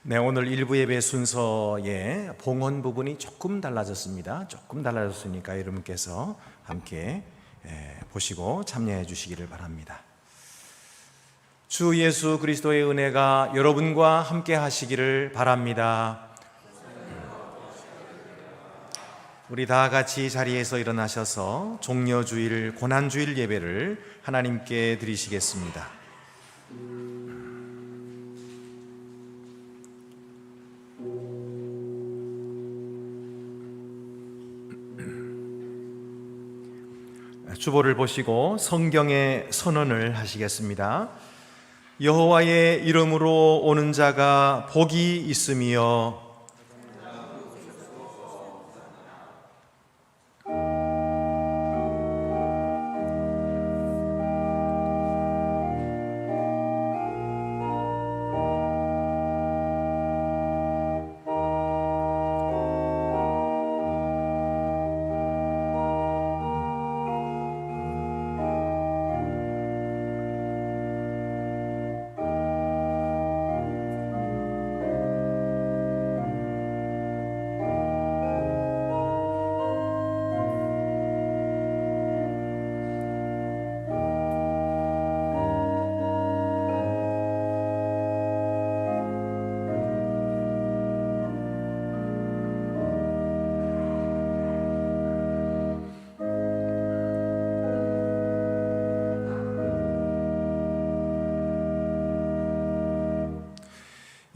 네, 오늘 일부 예배 순서의 봉헌 부분이 조금 달라졌습니다. 조금 달라졌으니까 여러분께서 함께 보시고 참여해 주시기를 바랍니다. 주 예수 그리스도의 은혜가 여러분과 함께 하시기를 바랍니다. 우리 다 같이 자리에서 일어나셔서 종려주일, 고난주일 예배를 하나님께 드리시겠습니다. 주보를 보시고 성경의 선언을 하시겠습니다. 여호와의 이름으로 오는 자가 복이 있으며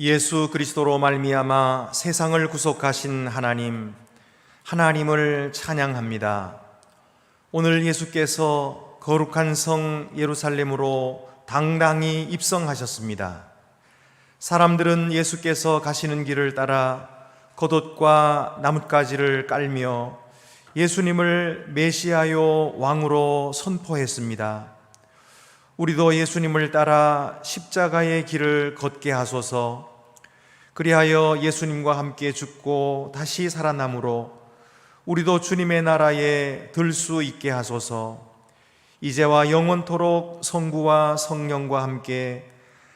예수 그리스도로 말미암아 세상을 구속하신 하나님을 찬양합니다. 오늘 예수께서 거룩한 성 예루살렘으로 당당히 입성하셨습니다. 사람들은 예수께서 가시는 길을 따라 겉옷과 나뭇가지를 깔며 예수님을 메시아요 왕으로 선포했습니다. 우리도 예수님을 따라 십자가의 길을 걷게 하소서. 그리하여 예수님과 함께 죽고 다시 살아남으로 우리도 주님의 나라에 들 수 있게 하소서. 이제와 영원토록 성부와 성령과 함께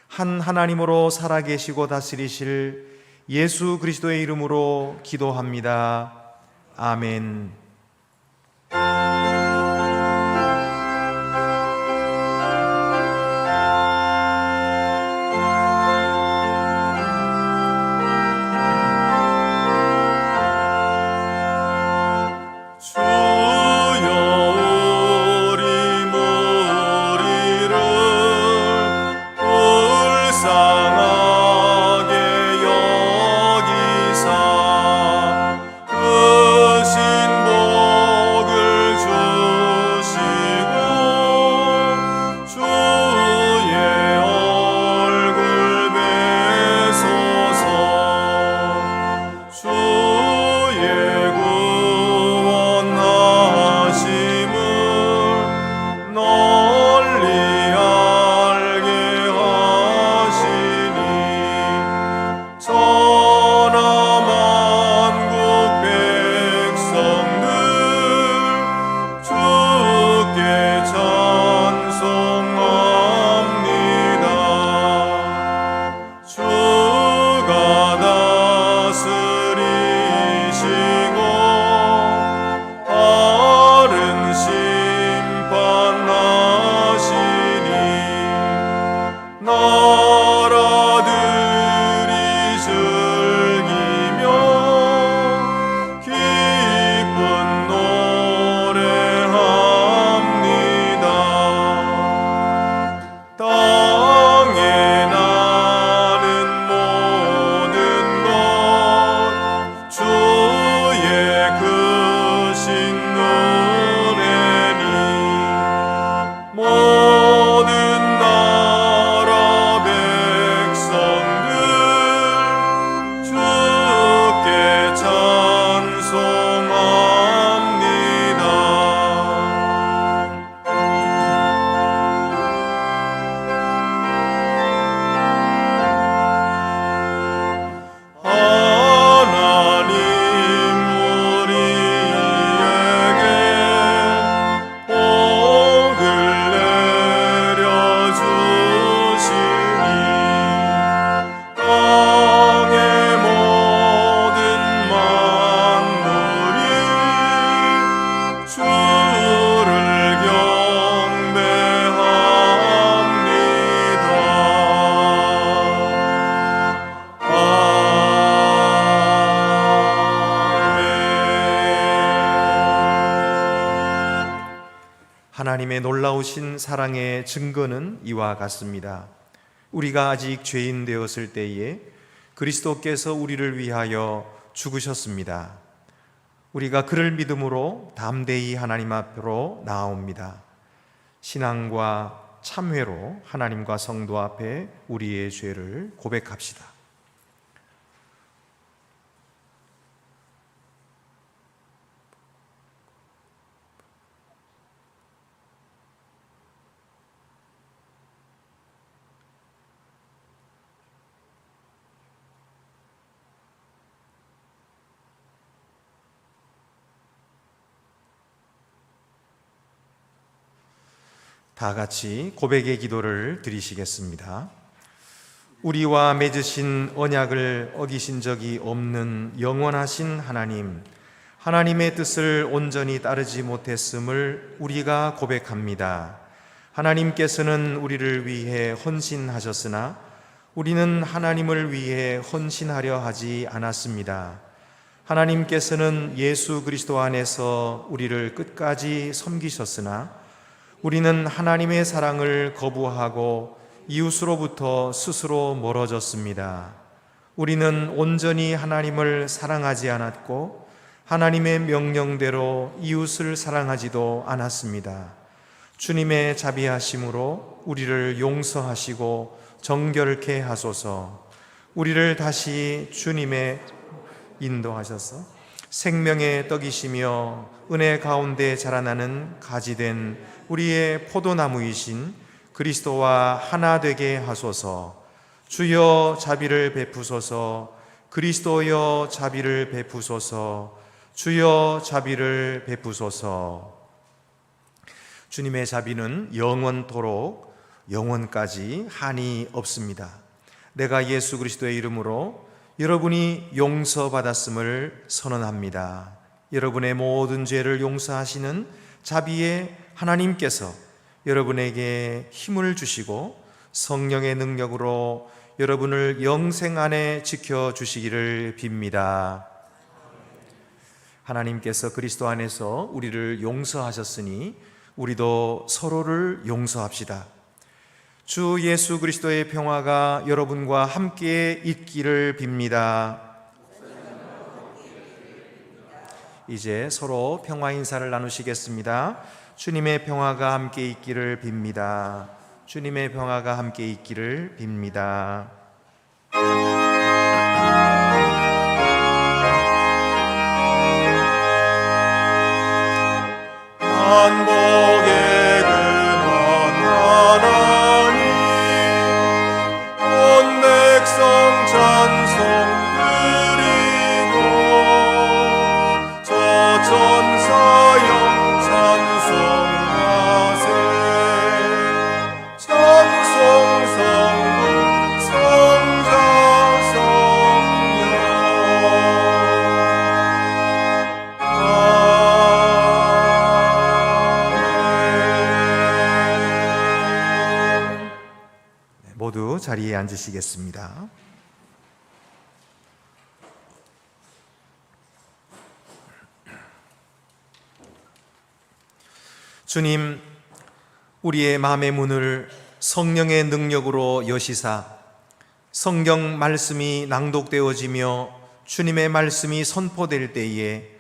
한 하나님으로 살아계시고 다스리실 예수 그리스도의 이름으로 기도합니다. 아멘. 불쌍하게 여기사 그 신보 하나님의 놀라우신 사랑의 증거는 이와 같습니다. 우리가 아직 죄인 되었을 때에 그리스도께서 우리를 위하여 죽으셨습니다. 우리가 그를 믿음으로 담대히 하나님 앞으로 나아옵니다. 신앙과 참회로 하나님과 성도 앞에 우리의 죄를 고백합시다. 다 같이 고백의 기도를 드리시겠습니다. 우리와 맺으신 언약을 어기신 적이 없는 영원하신 하나님, 하나님의 뜻을 온전히 따르지 못했음을 우리가 고백합니다. 하나님께서는 우리를 위해 헌신하셨으나 우리는 하나님을 위해 헌신하려 하지 않았습니다. 하나님께서는 예수 그리스도 안에서 우리를 끝까지 섬기셨으나 우리는 하나님의 사랑을 거부하고 이웃으로부터 스스로 멀어졌습니다. 우리는 온전히 하나님을 사랑하지 않았고 하나님의 명령대로 이웃을 사랑하지도 않았습니다. 주님의 자비하심으로 우리를 용서하시고 정결케 하소서. 우리를 다시 주님의 인도하셔서 생명의 떡이시며 은혜 가운데 자라나는 가지된 우리의 포도나무이신 그리스도와 하나 되게 하소서. 주여 자비를 베푸소서. 그리스도여 자비를 베푸소서. 주여 자비를 베푸소서. 주님의 자비는 영원토록 영원까지 한이 없습니다. 내가 예수 그리스도의 이름으로 여러분이 용서받았음을 선언합니다. 여러분의 모든 죄를 용서하시는 자비의 하나님께서 여러분에게 힘을 주시고 성령의 능력으로 여러분을 영생 안에 지켜주시기를 빕니다. 하나님께서 그리스도 안에서 우리를 용서하셨으니 우리도 서로를 용서합시다. 주 예수 그리스도의 평화가 여러분과 함께 있기를 빕니다. 이제 서로 평화 인사를 나누시겠습니다. 주님의 평화가 함께 있기를 빕니다. 주님의 평화가 함께 있기를 빕니다. 만복의 근원 하나님, 온 백성 찬송 드리고 저 천사여 찬송하세. 찬송 성부 성자 성령 모두 자리에 앉으시겠습니다. 주님, 우리의 마음의 문을 성령의 능력으로 여시사 성경 말씀이 낭독되어지며 주님의 말씀이 선포될 때에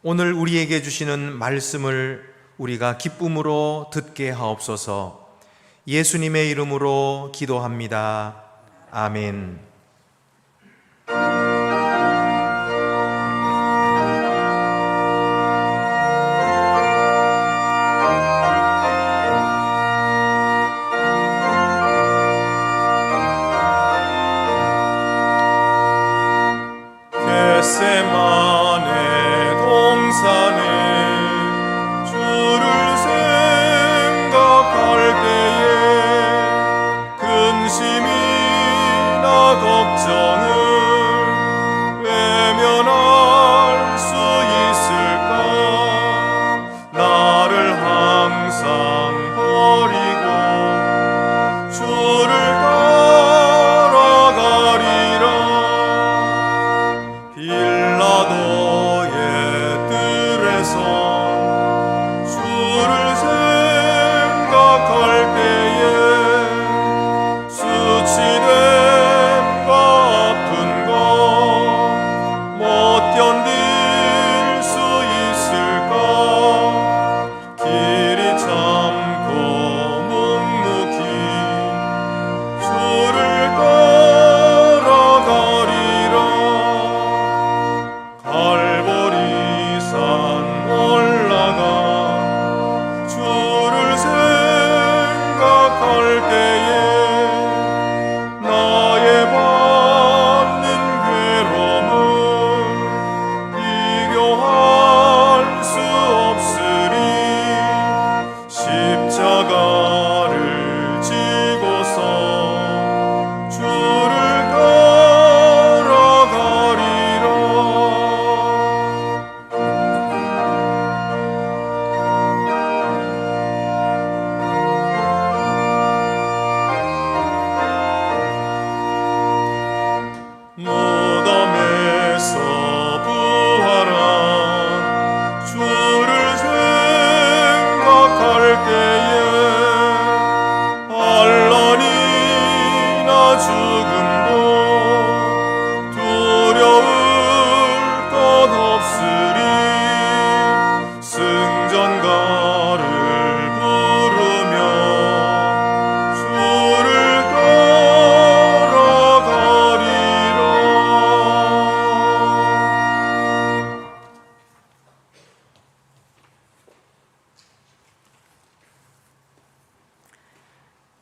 오늘 우리에게 주시는 말씀을 우리가 기쁨으로 듣게 하옵소서. 예수님의 이름으로 기도합니다. 아멘. 겟세마네 동산에 주를 생각할 때에 근심이 나가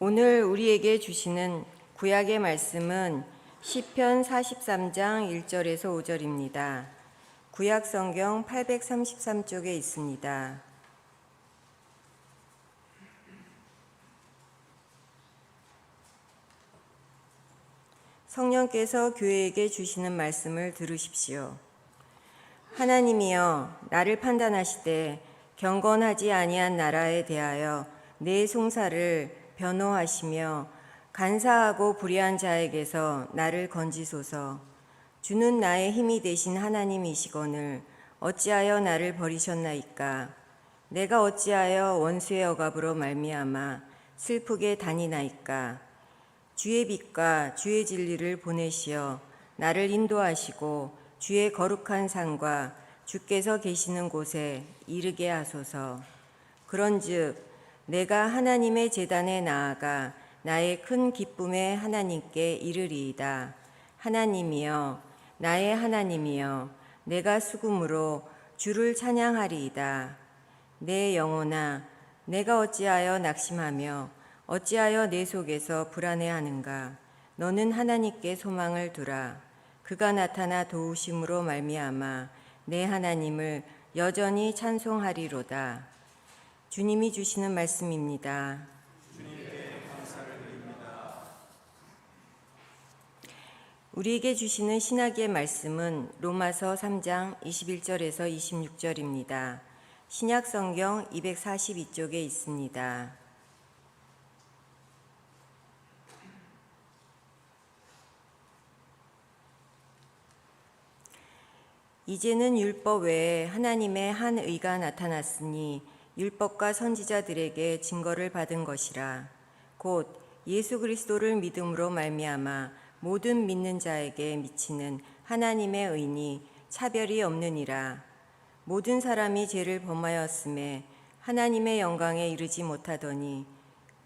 오늘 우리에게 주시는 구약의 말씀은 시편 43장 1절에서 5절입니다. 구약 성경 833쪽에 있습니다. 성령께서 교회에게 주시는 말씀을 들으십시오. 하나님이여, 나를 판단하시되 경건하지 아니한 나라에 대하여 내 송사를 변호하시며 간사하고 불의한 자에게서 나를 건지소서. 주는 나의 힘이 되신 하나님이시거늘 어찌하여 나를 버리셨나이까. 내가 어찌하여 원수의 억압으로 말미암아 슬프게 다니나이까. 주의 빛과 주의 진리를 보내시어 나를 인도하시고 주의 거룩한 산과 주께서 계시는 곳에 이르게 하소서. 그런즉 내가 하나님의 제단에 나아가 나의 큰 기쁨의 하나님께 이르리이다. 하나님이여, 나의 하나님이여, 내가 수금으로 주를 찬양하리이다. 내 영혼아, 내가 어찌하여 낙심하며 어찌하여 내 속에서 불안해하는가. 너는 하나님께 소망을 두라. 그가 나타나 도우심으로 말미암아 내 하나님을 여전히 찬송하리로다. 주님이 주시는 말씀입니다. 우리에게 주시는 신학의 말씀은 로마서 3장 21절에서 26절입니다. 신약 성경 242쪽에 있습니다. 이제는 율법 외에 하나님의 한 의가 나타났으니 율법과 선지자들에게 증거를 받은 것이라. 곧 예수 그리스도를 믿음으로 말미암아 모든 믿는 자에게 미치는 하나님의 의니 차별이 없느니라. 모든 사람이 죄를 범하였음에 하나님의 영광에 이르지 못하더니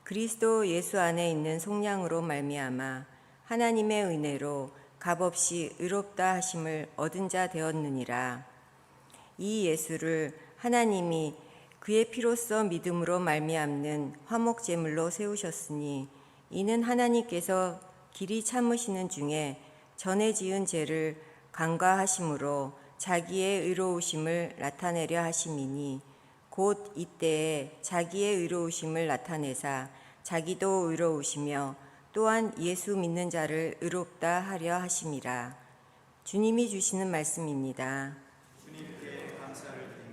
그리스도 예수 안에 있는 속량으로 말미암아 하나님의 은혜로 값없이 의롭다 하심을 얻은 자 되었느니라. 이 예수를 하나님이 그의 피로써 믿음으로 말미암는 화목제물로 세우셨으니 이는 하나님께서 길이 참으시는 중에 전에 지은 죄를 간과하심으로 자기의 의로우심을 나타내려 하심이니 곧 이때에 자기의 의로우심을 나타내사 자기도 의로우시며 또한 예수 믿는 자를 의롭다 하려 하심이라. 주님이 주시는 말씀입니다. 주님께 감사를 드립니다.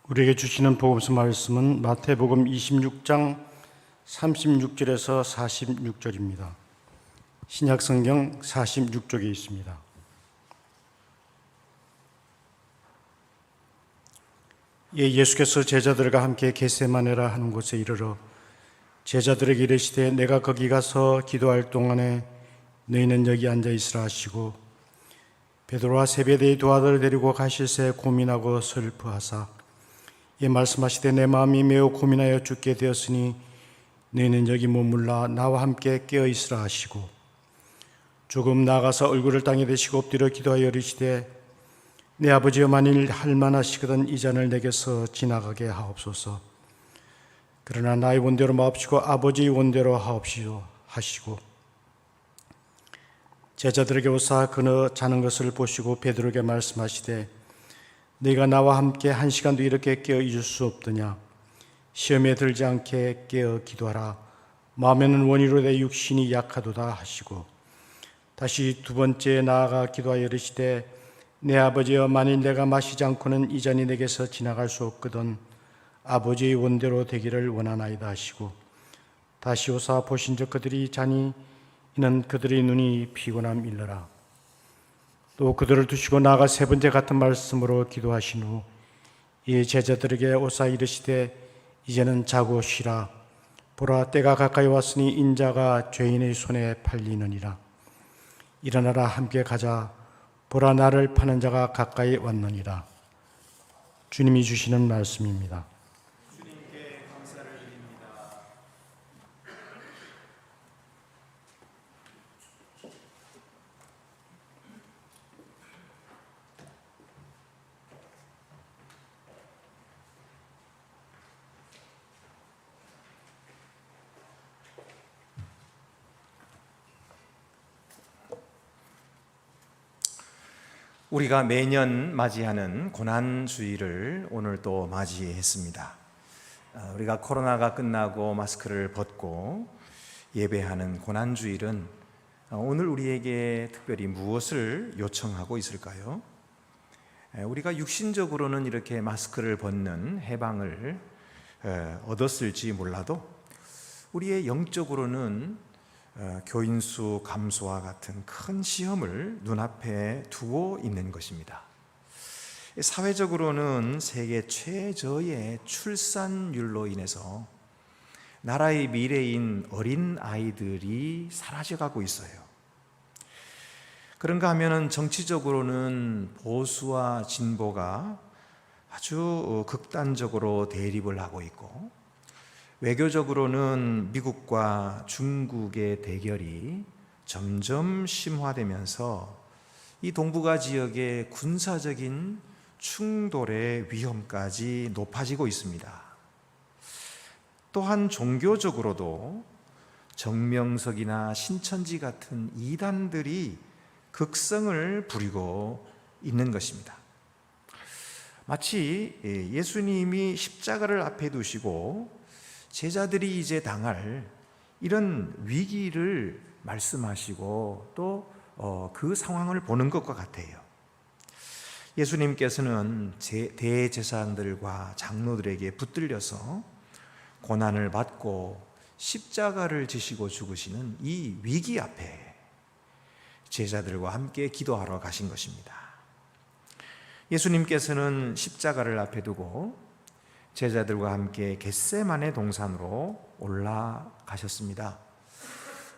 우리에게 주시는 복음서 말씀은 마태복음 26장 36절에서 46절입니다. 신약성경 46쪽에 있습니다. 예수께서 제자들과 함께 겟세마네라 하는 곳에 이르러 제자들에게 이르시되 내가 거기 가서 기도할 동안에 너희는 여기 앉아 있으라 하시고 베드로와 세베대의 두 아들을 데리고 가실새 고민하고 슬퍼하사 이 말씀하시되 내 마음이 매우 고민하여 죽게 되었으니 너희는 여기 머물라 나와 함께 깨어 있으라 하시고 조금 나아가서 얼굴을 땅에 대시고 엎드려 기도하여 이르시되 내 아버지여 만일 할만하시거든 이 잔을 내게서 지나가게 하옵소서. 그러나 나의 원대로 마옵시고 아버지의 원대로 하옵시오 하시고 제자들에게 오사 그너 자는 것을 보시고 베드로에게 말씀하시되 네가 나와 함께 한 시간도 이렇게 깨어 있을 수 없더냐. 시험에 들지 않게 깨어 기도하라. 마음에는 원이로 내 육신이 약하도다 하시고 다시 두 번째 나아가 기도하여 이르시되 내 아버지여 만일 내가 마시지 않고는 이 잔이 내게서 지나갈 수 없거든 아버지의 원대로 되기를 원하나이다 하시고 다시 오사 보신즉 그들이 자니 이는 그들의 눈이 피곤함 일러라. 또 그들을 두시고 나아가 세 번째 같은 말씀으로 기도하신 후 이 제자들에게 오사 이르시되 이제는 자고 쉬라. 보라 때가 가까이 왔으니 인자가 죄인의 손에 팔리느니라. 일어나라 함께 가자. 보라 나를 파는 자가 가까이 왔느니라. 주님이 주시는 말씀입니다. 주님께 감사를 드립니다. 우리가 매년 맞이하는 고난주일을 오늘 또 맞이했습니다. 우리가 코로나가 끝나고 마스크를 벗고 예배하는 고난주일은 오늘 우리에게 특별히 무엇을 요청하고 있을까요? 우리가 육신적으로는 이렇게 마스크를 벗는 해방을 얻었을지 몰라도 우리의 영적으로는 교인수 감소와 같은 큰 시험을 눈앞에 두고 있는 것입니다. 사회적으로는 세계 최저의 출산율로 인해서 나라의 미래인 어린 아이들이 사라져가고 있어요. 그런가 하면은 정치적으로는 보수와 진보가 아주 극단적으로 대립을 하고 있고 외교적으로는 미국과 중국의 대결이 점점 심화되면서 이 동북아 지역의 군사적인 충돌의 위험까지 높아지고 있습니다. 또한 종교적으로도 정명석이나 신천지 같은 이단들이 극성을 부리고 있는 것입니다. 마치 예수님이 십자가를 앞에 두시고 제자들이 이제 당할 이런 위기를 말씀하시고 또 그 상황을 보는 것과 같아요. 예수님께서는 대제사장들과 장로들에게 붙들려서 고난을 받고 십자가를 지시고 죽으시는 이 위기 앞에 제자들과 함께 기도하러 가신 것입니다. 예수님께서는 십자가를 앞에 두고 제자들과 함께 겟세마네 동산으로 올라가셨습니다.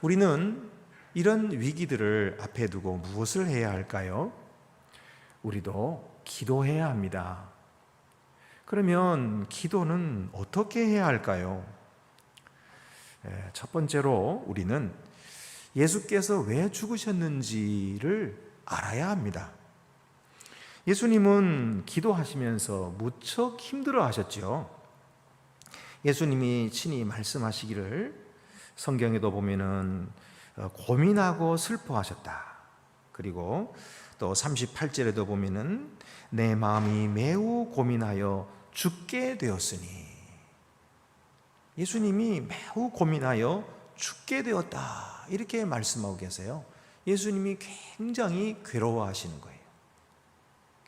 우리는 이런 위기들을 앞에 두고 무엇을 해야 할까요? 우리도 기도해야 합니다. 그러면 기도는 어떻게 해야 할까요? 첫 번째로 우리는 예수께서 왜 죽으셨는지를 알아야 합니다. 예수님은 기도하시면서 무척 힘들어 하셨죠. 예수님이 친히 말씀하시기를 성경에도 보면은 고민하고 슬퍼하셨다. 그리고 또 38절에도 보면은 내 마음이 매우 고민하여 죽게 되었으니, 예수님이 매우 고민하여 죽게 되었다 이렇게 말씀하고 계세요. 예수님이 굉장히 괴로워하시는 거예요.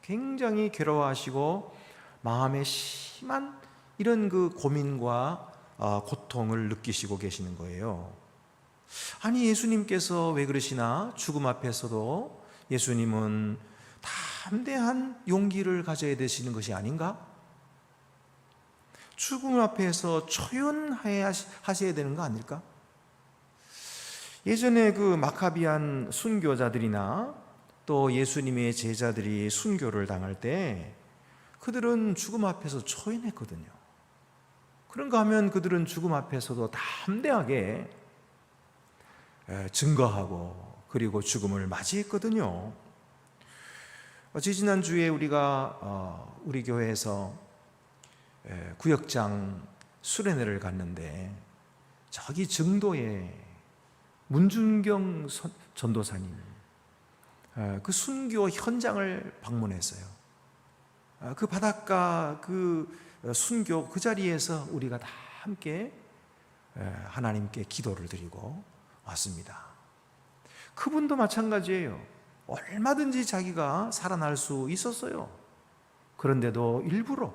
굉장히 괴로워하시고 마음에 심한 이런 그 고민과 고통을 느끼시고 계시는 거예요. 아니, 예수님께서 왜 그러시나? 죽음 앞에서도 예수님은 담대한 용기를 가져야 되시는 것이 아닌가? 죽음 앞에서 초연하셔야 되는 거 아닐까? 예전에 그 마카비안 순교자들이나 또 예수님의 제자들이 순교를 당할 때 그들은 죽음 앞에서 초연했거든요. 그런가 하면 그들은 죽음 앞에서도 담대하게 증거하고 그리고 죽음을 맞이했거든요. 지지난주에 우리가 우리 교회에서 구역장 수련회를 갔는데 저기 증도에 문준경 전도사님 그 순교 현장을 방문했어요. 그 바닷가 그 순교 그 자리에서 우리가 다 함께 하나님께 기도를 드리고 왔습니다. 그분도 마찬가지예요. 얼마든지 자기가 살아날 수 있었어요. 그런데도 일부러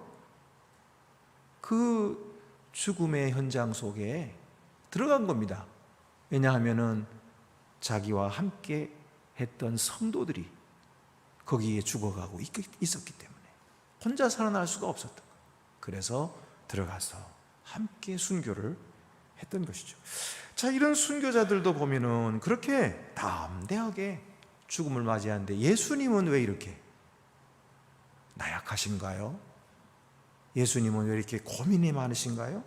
그 죽음의 현장 속에 들어간 겁니다. 왜냐하면은 자기와 함께 했던 성도들이 거기에 죽어가고 있었기 때문에 혼자 살아날 수가 없었던 거예요. 그래서 들어가서 함께 순교를 했던 것이죠. 자, 이런 순교자들도 보면은 그렇게 담대하게 죽음을 맞이하는데 예수님은 왜 이렇게 나약하신가요? 예수님은 왜 이렇게 고민이 많으신가요?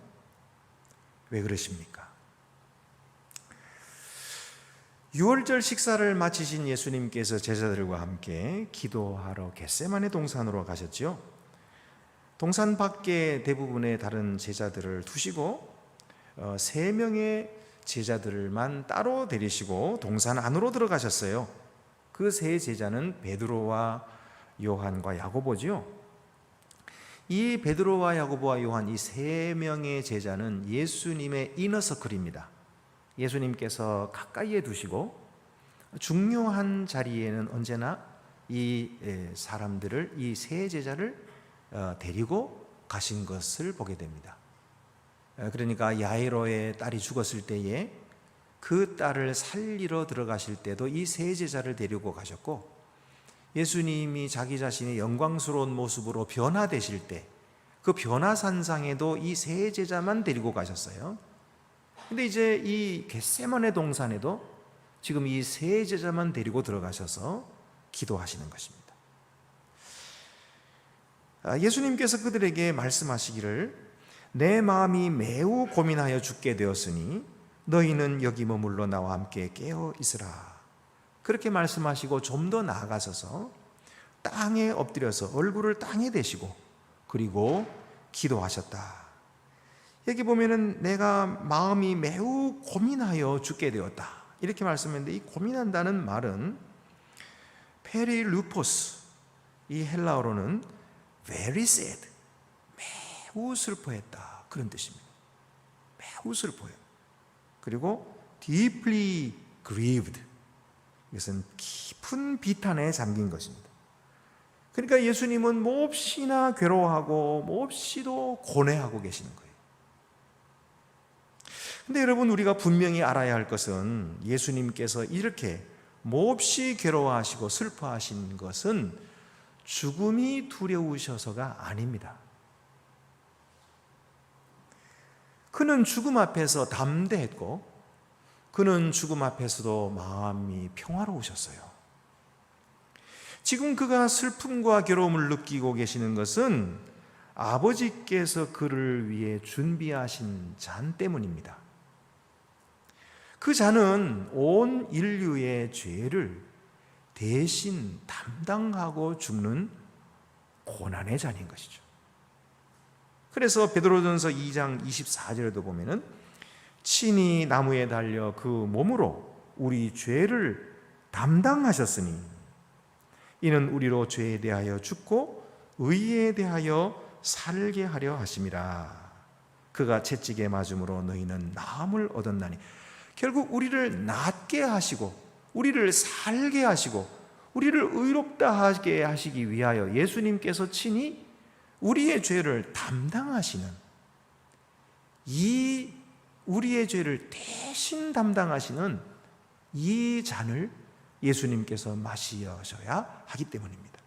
왜 그러십니까? 유월절 식사를 마치신 예수님께서 제자들과 함께 기도하러 겟세마네 동산으로 가셨죠. 동산 밖에 대부분의 다른 제자들을 두시고 3명의 제자들만 따로 데리시고 동산 안으로 들어가셨어요. 그 3 제자는 베드로와 요한과 야고보지요. 이 베드로와 야고보와 요한 이 3명의 제자는 예수님의 이너서클입니다. 예수님께서 가까이에 두시고 중요한 자리에는 언제나 이 사람들을 이 3 제자를 데리고 가신 것을 보게 됩니다. 그러니까 야이로의 딸이 죽었을 때에 그 딸을 살리러 들어가실 때도 이 3 제자를 데리고 가셨고, 예수님이 자기 자신의 영광스러운 모습으로 변화되실 때 그 변화산상에도 이 3 제자만 데리고 가셨어요. 근데 이제 이 겟세마네 동산에도 지금 이 3 제자만 데리고 들어가셔서 기도하시는 것입니다. 예수님께서 그들에게 말씀하시기를 내 마음이 매우 고민하여 죽게 되었으니 너희는 여기 머물러 나와 함께 깨어 있으라. 그렇게 말씀하시고 좀 더 나아가셔서 땅에 엎드려서 얼굴을 땅에 대시고 그리고 기도하셨다. 여기 보면은 내가 마음이 매우 고민하여 죽게 되었다 이렇게 말씀했는데, 이 고민한다는 말은 페리루포스, 이 헬라어로는 very sad, 매우 슬퍼했다 그런 뜻입니다. 매우 슬퍼요. 그리고 deeply grieved, 이것은 깊은 비탄에 잠긴 것입니다. 그러니까 예수님은 몹시나 괴로워하고 몹시도 고뇌하고 계시는 거예요. 근데 여러분, 우리가 분명히 알아야 할 것은 예수님께서 이렇게 몹시 괴로워하시고 슬퍼하신 것은 죽음이 두려우셔서가 아닙니다. 그는 죽음 앞에서 담대했고 그는 죽음 앞에서도 마음이 평화로우셨어요. 지금 그가 슬픔과 괴로움을 느끼고 계시는 것은 아버지께서 그를 위해 준비하신 잔 때문입니다. 그 잔은 온 인류의 죄를 대신 담당하고 죽는 고난의 잔인 것이죠. 그래서 베드로전서 2장 24절에도 보면은 친히 나무에 달려 그 몸으로 우리 죄를 담당하셨으니 이는 우리로 죄에 대하여 죽고 의에 대하여 살게 하려 하심이라. 그가 채찍에 맞음으로 너희는 나음을 얻었나니. 결국 우리를 낫게 하시고 우리를 살게 하시고 우리를 의롭다 하게 하시기 위하여 예수님께서 친히 우리의 죄를 담당하시는, 이 우리의 죄를 대신 담당하시는 이 잔을 예수님께서 마시셔야 하기 때문입니다.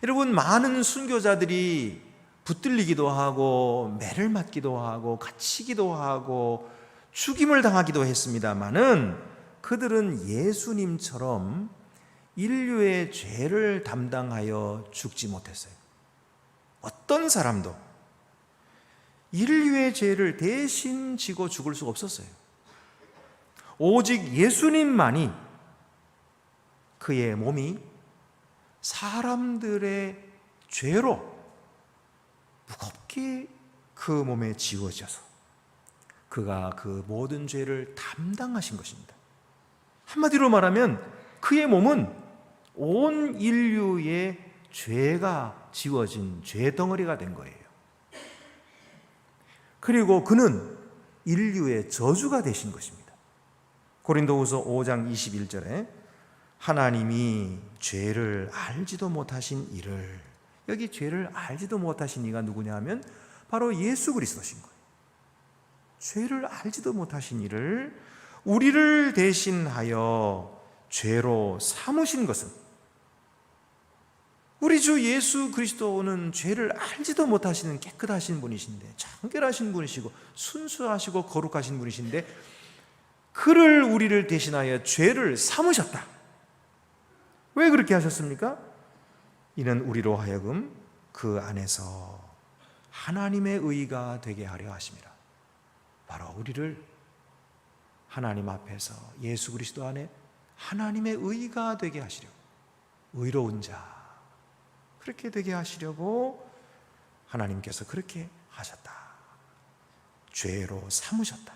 여러분, 많은 순교자들이 붙들리기도 하고 매를 맞기도 하고 갇히기도 하고 죽임을 당하기도 했습니다마는 그들은 예수님처럼 인류의 죄를 담당하여 죽지 못했어요. 어떤 사람도 인류의 죄를 대신 지고 죽을 수가 없었어요. 오직 예수님만이 그의 몸이 사람들의 죄로 무겁게 그 몸에 지워져서 그가 그 모든 죄를 담당하신 것입니다. 한마디로 말하면 그의 몸은 온 인류의 죄가 지워진 죄덩어리가 된 거예요. 그리고 그는 인류의 저주가 되신 것입니다. 고린도후서 5장 21절에 하나님이 죄를 알지도 못하신 이를, 여기 죄를 알지도 못하신 이가 누구냐 하면 바로 예수 그리스도신 거예요. 죄를 알지도 못하신 이를 우리를 대신하여 죄로 삼으신 것은, 우리 주 예수 그리스도는 죄를 알지도 못하시는 깨끗하신 분이신데, 청결하신 분이시고 순수하시고 거룩하신 분이신데 그를 우리를 대신하여 죄를 삼으셨다. 왜 그렇게 하셨습니까? 이는 우리로 하여금 그 안에서 하나님의 의가 되게 하려 하심이라. 바로 우리를 하나님 앞에서 예수 그리스도 안에 하나님의 의가 되게 하시려고, 의로운 자, 그렇게 되게 하시려고 하나님께서 그렇게 하셨다. 죄로 삼으셨다.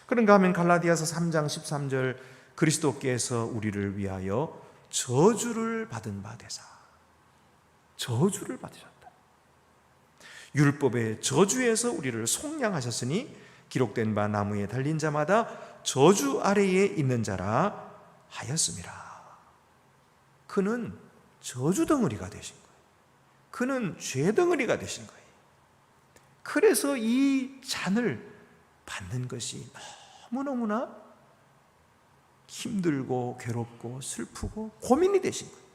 그런가 하면 갈라디아서 3장 13절, 그리스도께서 우리를 위하여 저주를 받은 바 되사, 저주를 받으셨다. 율법의 저주에서 우리를 속량하셨으니 기록된 바 나무에 달린 자마다 저주 아래에 있는 자라 하였음이라. 그는 저주덩어리가 되신 거예요. 그는 죄덩어리가 되신 거예요. 그래서 이 잔을 받는 것이 너무너무나 힘들고 괴롭고 슬프고 고민이 되신 거예요.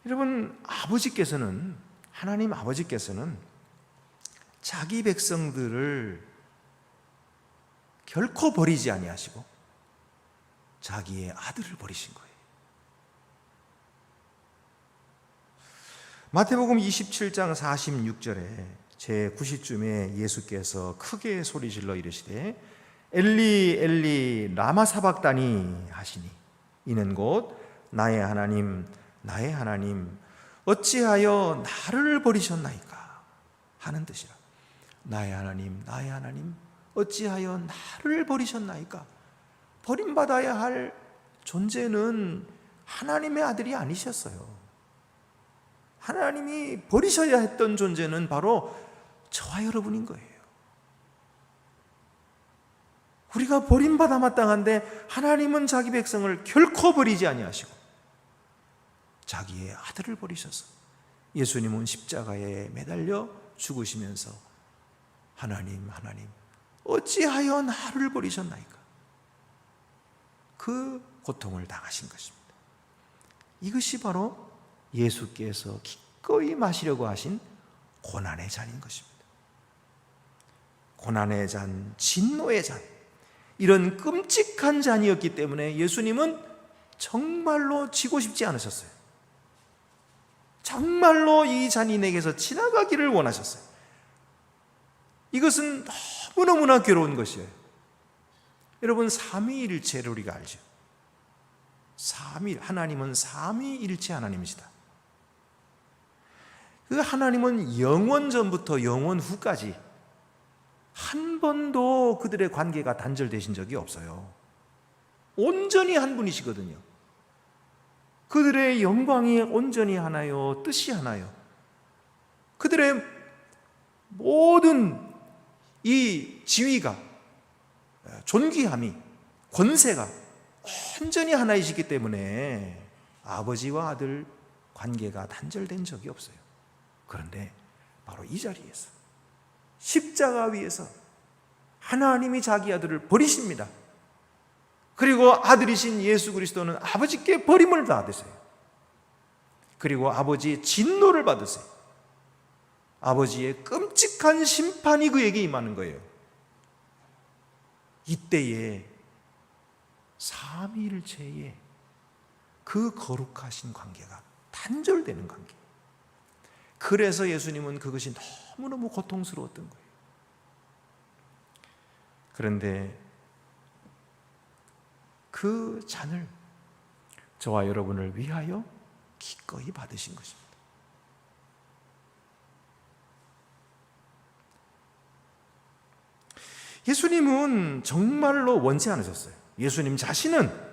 여러분, 아버지께서는, 하나님 아버지께서는 자기 백성들을 결코 버리지 아니하시고 자기의 아들을 버리신 거예요. 마태복음 27장 46절에 제9시쯤에 예수께서 크게 소리질러 이르시되 엘리 엘리 라마 사박다니 하시니, 이는 곧 나의 하나님 나의 하나님 어찌하여 나를 버리셨나이까 하는 뜻이라. 나의 하나님 나의 하나님 어찌하여 나를 버리셨나이까. 버림받아야 할 존재는 하나님의 아들이 아니셨어요. 하나님이 버리셔야 했던 존재는 바로 저와 여러분인 거예요. 우리가 버림받아 마땅한데 하나님은 자기 백성을 결코 버리지 아니하시고 자기의 아들을 버리셔서 예수님은 십자가에 매달려 죽으시면서 하나님 하나님 어찌하여 나를 버리셨나이까, 그 고통을 당하신 것입니다. 이것이 바로 예수께서 기꺼이 마시려고 하신 고난의 잔인 것입니다. 고난의 잔, 진노의 잔, 이런 끔찍한 잔이었기 때문에 예수님은 정말로 지고 싶지 않으셨어요. 정말로 이 잔이 내게서 지나가기를 원하셨어요. 이것은 너무너무나 괴로운 것이에요. 여러분, 삼위일체를 우리가 알죠. 하나님은 삼위일체 하나님이시다. 그 하나님은 영원 전부터 영원 후까지 한 번도 그들의 관계가 단절되신 적이 없어요. 온전히 한 분이시거든요. 그들의 영광이 온전히 하나요, 뜻이 하나요. 그들의 모든 이 지위가, 존귀함이, 권세가 온전히 하나이시기 때문에 아버지와 아들 관계가 단절된 적이 없어요. 그런데 바로 이 자리에서 십자가 위에서 하나님이 자기 아들을 버리십니다. 그리고 아들이신 예수 그리스도는 아버지께 버림을 받으세요. 그리고 아버지의 진노를 받으세요. 아버지의 끔찍한 심판이 그에게 임하는 거예요. 이때에 삼위일체의 그 거룩하신 관계가 단절되는 관계. 그래서 예수님은 그것이 너무너무 고통스러웠던 거예요. 그런데 그 잔을 저와 여러분을 위하여 기꺼이 받으신 것입니다. 예수님은 정말로 원치 않으셨어요. 예수님 자신은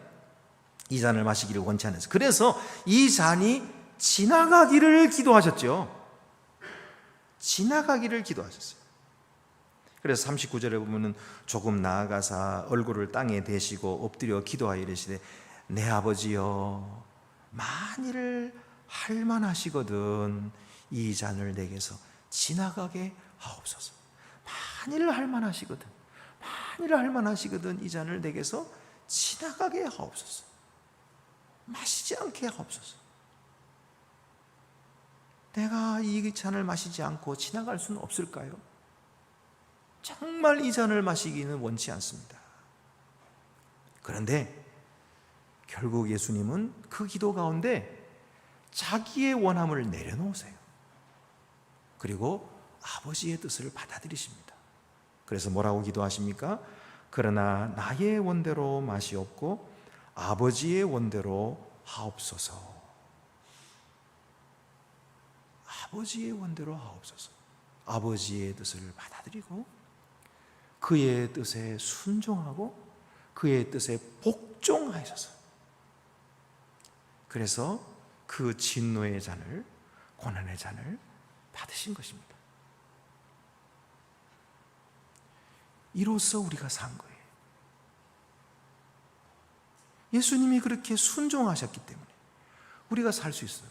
이 잔을 마시기를 원치 않으셨어요. 그래서 이 잔이 지나가기를 기도하셨죠. 지나가기를 기도하셨어요. 그래서 39절에 보면은 조금 나아가사 얼굴을 땅에 대시고 엎드려 기도하여 이르시되 내 아버지여 만일 할만하시거든 이 잔을 내게서 지나가게 하옵소서. 만일 할만하시거든 이 잔을 내게서 지나가게 하옵소서. 마시지 않게 하옵소서. 내가 이 잔을 마시지 않고 지나갈 수는 없을까요? 정말 이 잔을 마시기는 원치 않습니다. 그런데 결국 예수님은 그 기도 가운데 자기의 원함을 내려놓으세요. 그리고 아버지의 뜻을 받아들이십니다. 그래서 뭐라고 기도하십니까? 그러나 나의 원대로 마시옵고 아버지의 원대로 하옵소서. 아버지의 원대로 하옵소서. 아버지의 뜻을 받아들이고 그의 뜻에 순종하고 그의 뜻에 복종하셔서 그래서 그 진노의 잔을, 고난의 잔을 받으신 것입니다. 이로써 우리가 산 거예요. 예수님이 그렇게 순종하셨기 때문에 우리가 살 수 있어요.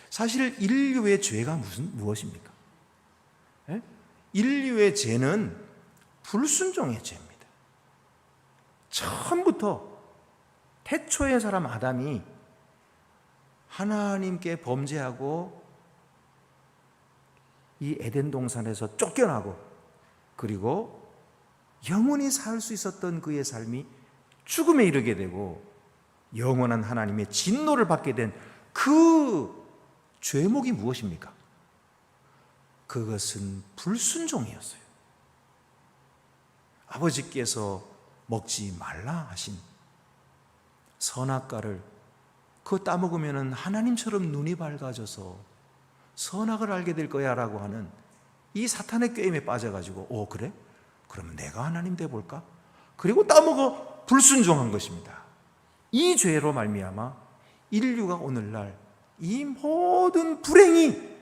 사실 인류의 죄가 무엇입니까? 예? 인류의 죄는 불순종의 죄입니다. 처음부터 태초의 사람 아담이 하나님께 범죄하고 이 에덴 동산에서 쫓겨나고 그리고 영원히 살 수 있었던 그의 삶이 죽음에 이르게 되고 영원한 하나님의 진노를 받게 된 그 죄목이 무엇입니까? 그것은 불순종이었어요. 아버지께서 먹지 말라 하신 선악과를 그거 따먹으면 하나님처럼 눈이 밝아져서 선악을 알게 될 거야 라고 하는 이 사탄의 꾀임에 빠져가지고 그래? 그러면 내가 하나님 돼볼까? 그리고 따먹어 불순종한 것입니다. 이 죄로 말미암아 인류가 오늘날 이 모든 불행이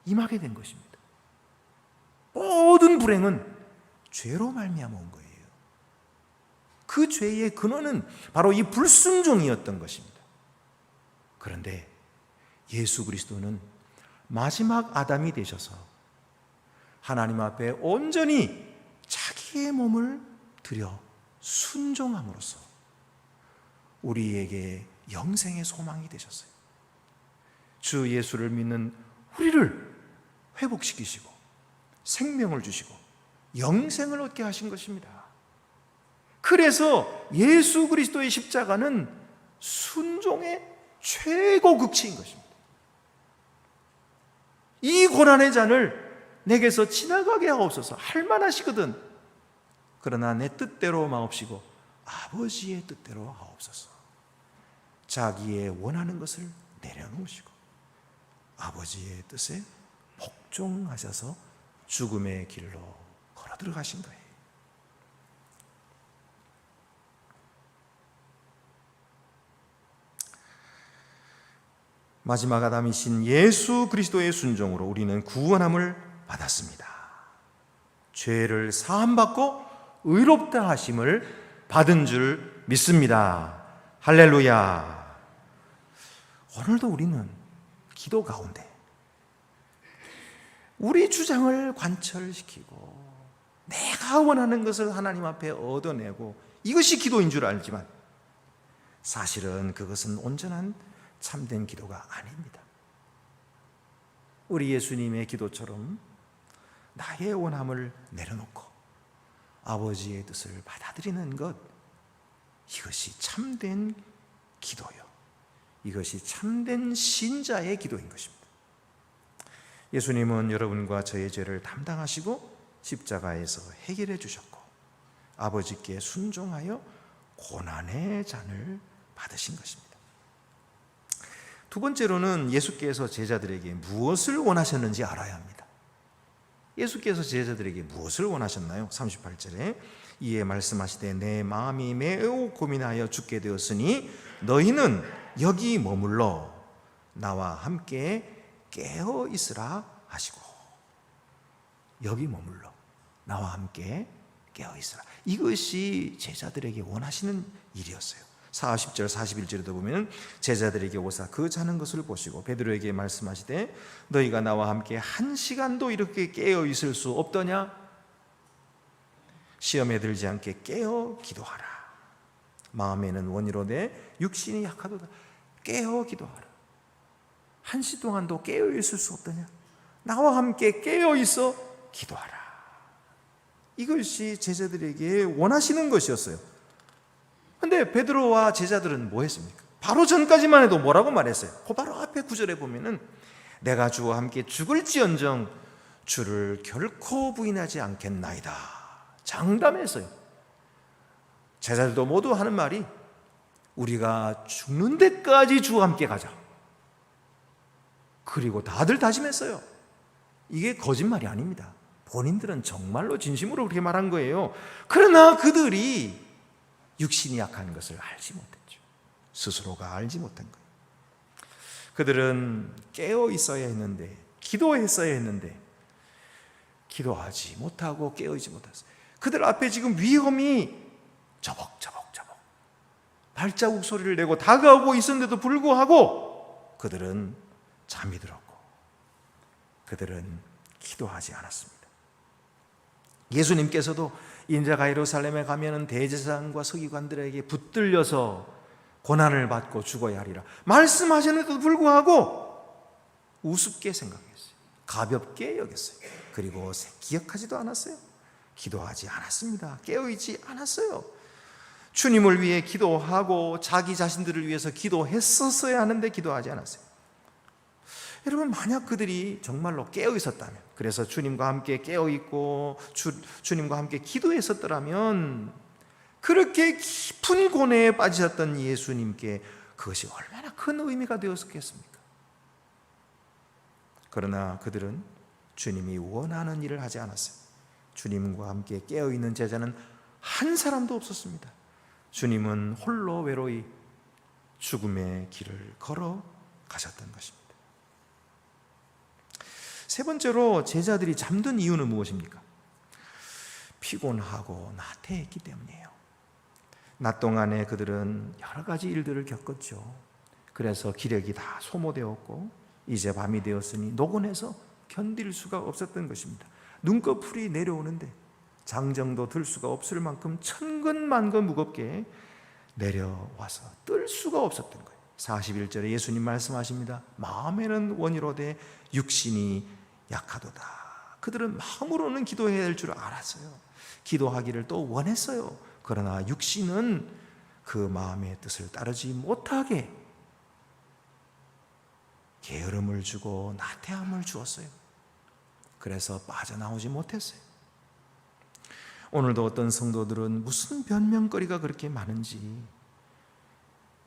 임하게 된 것입니다. 모든 불행은 죄로 말미암아 온 거예요. 그 죄의 근원은 바로 이 불순종이었던 것입니다. 그런데 예수 그리스도는 마지막 아담이 되셔서 하나님 앞에 온전히 자기의 몸을 들여 순종함으로써 우리에게 영생의 소망이 되셨어요. 주 예수를 믿는 우리를 회복시키시고 생명을 주시고 영생을 얻게 하신 것입니다. 그래서 예수 그리스도의 십자가는 순종의 최고 극치인 것입니다. 이 고난의 잔을 내게서 지나가게 하옵소서. 할만하시거든. 그러나 내 뜻대로 마옵시고 아버지의 뜻대로 하옵소서. 자기의 원하는 것을 내려놓으시고 아버지의 뜻에 복종하셔서 죽음의 길로 걸어 들어가신 거예요. 마지막 아담이신 예수 그리스도의 순종으로 우리는 구원함을 받았습니다. 죄를 사함받고 의롭다 하심을 받은 줄 믿습니다. 할렐루야. 오늘도 우리는 기도 가운데 우리 주장을 관철시키고 내가 원하는 것을 하나님 앞에 얻어내고 이것이 기도인 줄 알지만 사실은 그것은 온전한 참된 기도가 아닙니다. 우리 예수님의 기도처럼 나의 원함을 내려놓고 아버지의 뜻을 받아들이는 것, 이것이 참된 기도요, 이것이 참된 신자의 기도인 것입니다. 예수님은 여러분과 저의 죄를 담당하시고 십자가에서 해결해 주셨고 아버지께 순종하여 고난의 잔을 받으신 것입니다. 두 번째로는 예수께서 제자들에게 무엇을 원하셨는지 알아야 합니다. 예수께서 제자들에게 무엇을 원하셨나요? 38절에 이에 말씀하시되 내 마음이 매우 고민하여 죽게 되었으니 너희는 여기 머물러 나와 함께 깨어 있으라 하시고, 여기 머물러 나와 함께 깨어 있으라, 이것이 제자들에게 원하시는 일이었어요. 40절 41절에도 보면 제자들에게 오사 그 자는 것을 보시고 베드로에게 말씀하시되 너희가 나와 함께 한 시간도 이렇게 깨어 있을 수 없더냐? 시험에 들지 않게 깨어 기도하라. 마음에는 원이로되 육신이 약하도다. 깨어 기도하라. 한 시 동안도 깨어 있을 수 없더냐? 나와 함께 깨어 있어 기도하라. 이것이 제자들에게 원하시는 것이었어요. 근데 베드로와 제자들은 뭐 했습니까? 바로 전까지만 해도 뭐라고 말했어요? 그 바로 앞에 구절에 보면은 내가 주와 함께 죽을지언정 주를 결코 부인하지 않겠나이다. 장담했어요. 제자들도 모두 하는 말이 우리가 죽는 데까지 주와 함께 가자. 그리고 다들 다짐했어요. 이게 거짓말이 아닙니다. 본인들은 정말로 진심으로 그렇게 말한 거예요. 그러나 그들이 육신이 약한 것을 알지 못했죠. 스스로가 알지 못한 거예요. 그들은 깨어 있어야 했는데, 기도했어야 했는데 기도하지 못하고 깨어 있지 못했어요. 그들 앞에 지금 위험이 저벅저벅 발자국 소리를 내고 다가오고 있었는데도 불구하고 그들은 잠이 들었고 그들은 기도하지 않았습니다. 예수님께서도 인자가 예루살렘에 가면은 대제사장과 서기관들에게 붙들려서 고난을 받고 죽어야 하리라 말씀하셨는데도 불구하고 우습게 생각했어요. 가볍게 여겼어요. 그리고 기억하지도 않았어요. 기도하지 않았습니다. 깨어있지 않았어요. 주님을 위해 기도하고 자기 자신들을 위해서 기도했었어야 하는데 기도하지 않았어요. 여러분, 만약 그들이 정말로 깨어 있었다면, 그래서 주님과 함께 깨어 있고 주님과 함께 기도했었더라면 그렇게 깊은 고뇌에 빠지셨던 예수님께 그것이 얼마나 큰 의미가 되었겠습니까? 그러나 그들은 주님이 원하는 일을 하지 않았어요. 주님과 함께 깨어 있는 제자는 한 사람도 없었습니다. 주님은 홀로 외로이 죽음의 길을 걸어 가셨던 것입니다. 세 번째로 제자들이 잠든 이유는 무엇입니까? 피곤하고 나태했기 때문이에요. 낮 동안에 그들은 여러 가지 일들을 겪었죠. 그래서 기력이 다 소모되었고 이제 밤이 되었으니 노곤해서 견딜 수가 없었던 것입니다. 눈꺼풀이 내려오는데 장정도 들 수가 없을 만큼 천근만근 무겁게 내려와서 뜰 수가 없었던 거예요. 41절에 예수님 말씀하십니다. 마음에는 원이로되 육신이 약하도다. 그들은 마음으로는 기도해야 할 줄 알았어요. 기도하기를 또 원했어요. 그러나 육신은 그 마음의 뜻을 따르지 못하게 게으름을 주고 나태함을 주었어요. 그래서 빠져나오지 못했어요. 오늘도 어떤 성도들은 무슨 변명거리가 그렇게 많은지,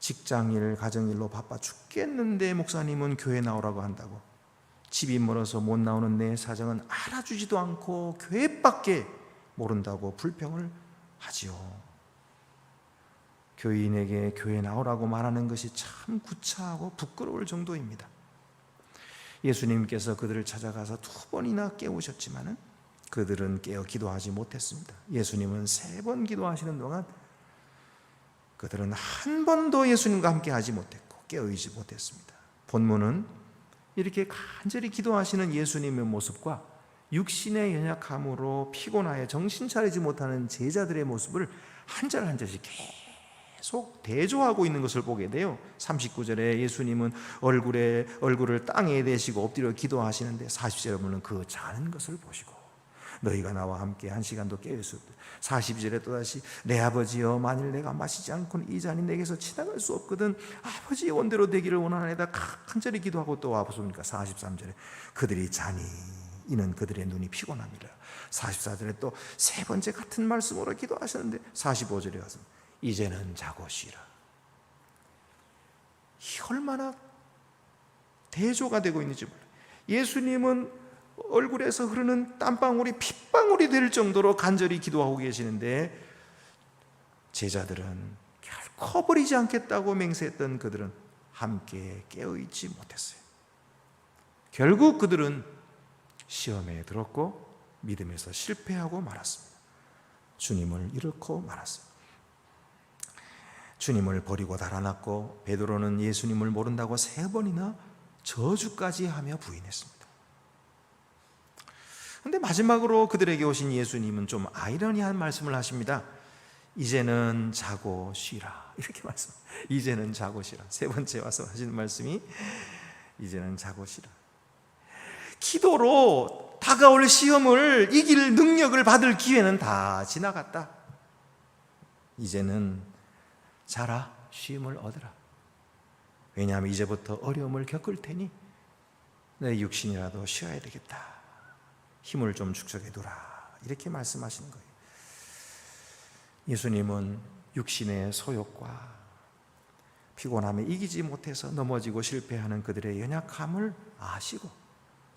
직장일, 가정일로 바빠 죽겠는데 목사님은 교회 나오라고 한다고, 집이 멀어서 못 나오는 내 사정은 알아주지도 않고 교회밖에 모른다고 불평을 하지요. 교인에게 교회 나오라고 말하는 것이 참 구차하고 부끄러울 정도입니다. 예수님께서 그들을 찾아가서 2번이나 깨우셨지만은 그들은 깨어 기도하지 못했습니다. 예수님은 3번 기도하시는 동안 그들은 한 번도 예수님과 함께 하지 못했고 깨어있지 못했습니다. 본문은 이렇게 간절히 기도하시는 예수님의 모습과 육신의 연약함으로 피곤하여 정신 차리지 못하는 제자들의 모습을 한 절 한 절씩 계속 대조하고 있는 것을 보게 돼요. 39절에 예수님은 얼굴을 땅에 대시고 엎드려 기도하시는데 40절에 보면 그 자는 것을 보시고 너희가 나와 함께 한 시간도 깨어 있었다. 42절에 또다시 내 아버지여 만일 내가 마시지 않고는 이 잔이 내게서 지나갈 수 없거든 아버지의 원대로 되기를 원하나이다. 간절히 기도하고 또 와보니까 43절에 그들이 자니 이는 그들의 눈이 피곤합니다. 44절에 또 세 번째 같은 말씀으로 기도하셨는데 45절에 와서 이제는 자고 쉬라. 이 얼마나 대조가 되고 있는지 몰라요. 예수님은 얼굴에서 흐르는 땀방울이 핏방울이 될 정도로 간절히 기도하고 계시는데 제자들은 결코 버리지 않겠다고 맹세했던 그들은 함께 깨어있지 못했어요. 결국 그들은 시험에 들었고 믿음에서 실패하고 말았습니다. 주님을 잃고 말았습니다. 주님을 버리고 달아났고 베드로는 예수님을 모른다고 3번이나 저주까지 하며 부인했습니다. 그런데 마지막으로 그들에게 오신 예수님은 좀 아이러니한 말씀을 하십니다. 이제는 자고 쉬라. 이렇게 말씀. 이제는 자고 쉬라. 3번째 와서 하시는 말씀이 이제는 자고 쉬라. 기도로 다가올 시험을 이길 능력을 받을 기회는 다 지나갔다. 이제는 자라, 쉼을 얻으라. 왜냐하면 이제부터 어려움을 겪을 테니 내 육신이라도 쉬어야 되겠다. 힘을 좀 축적해 두라. 이렇게 말씀하시는 거예요. 예수님은 육신의 소욕과 피곤함에 이기지 못해서 넘어지고 실패하는 그들의 연약함을 아시고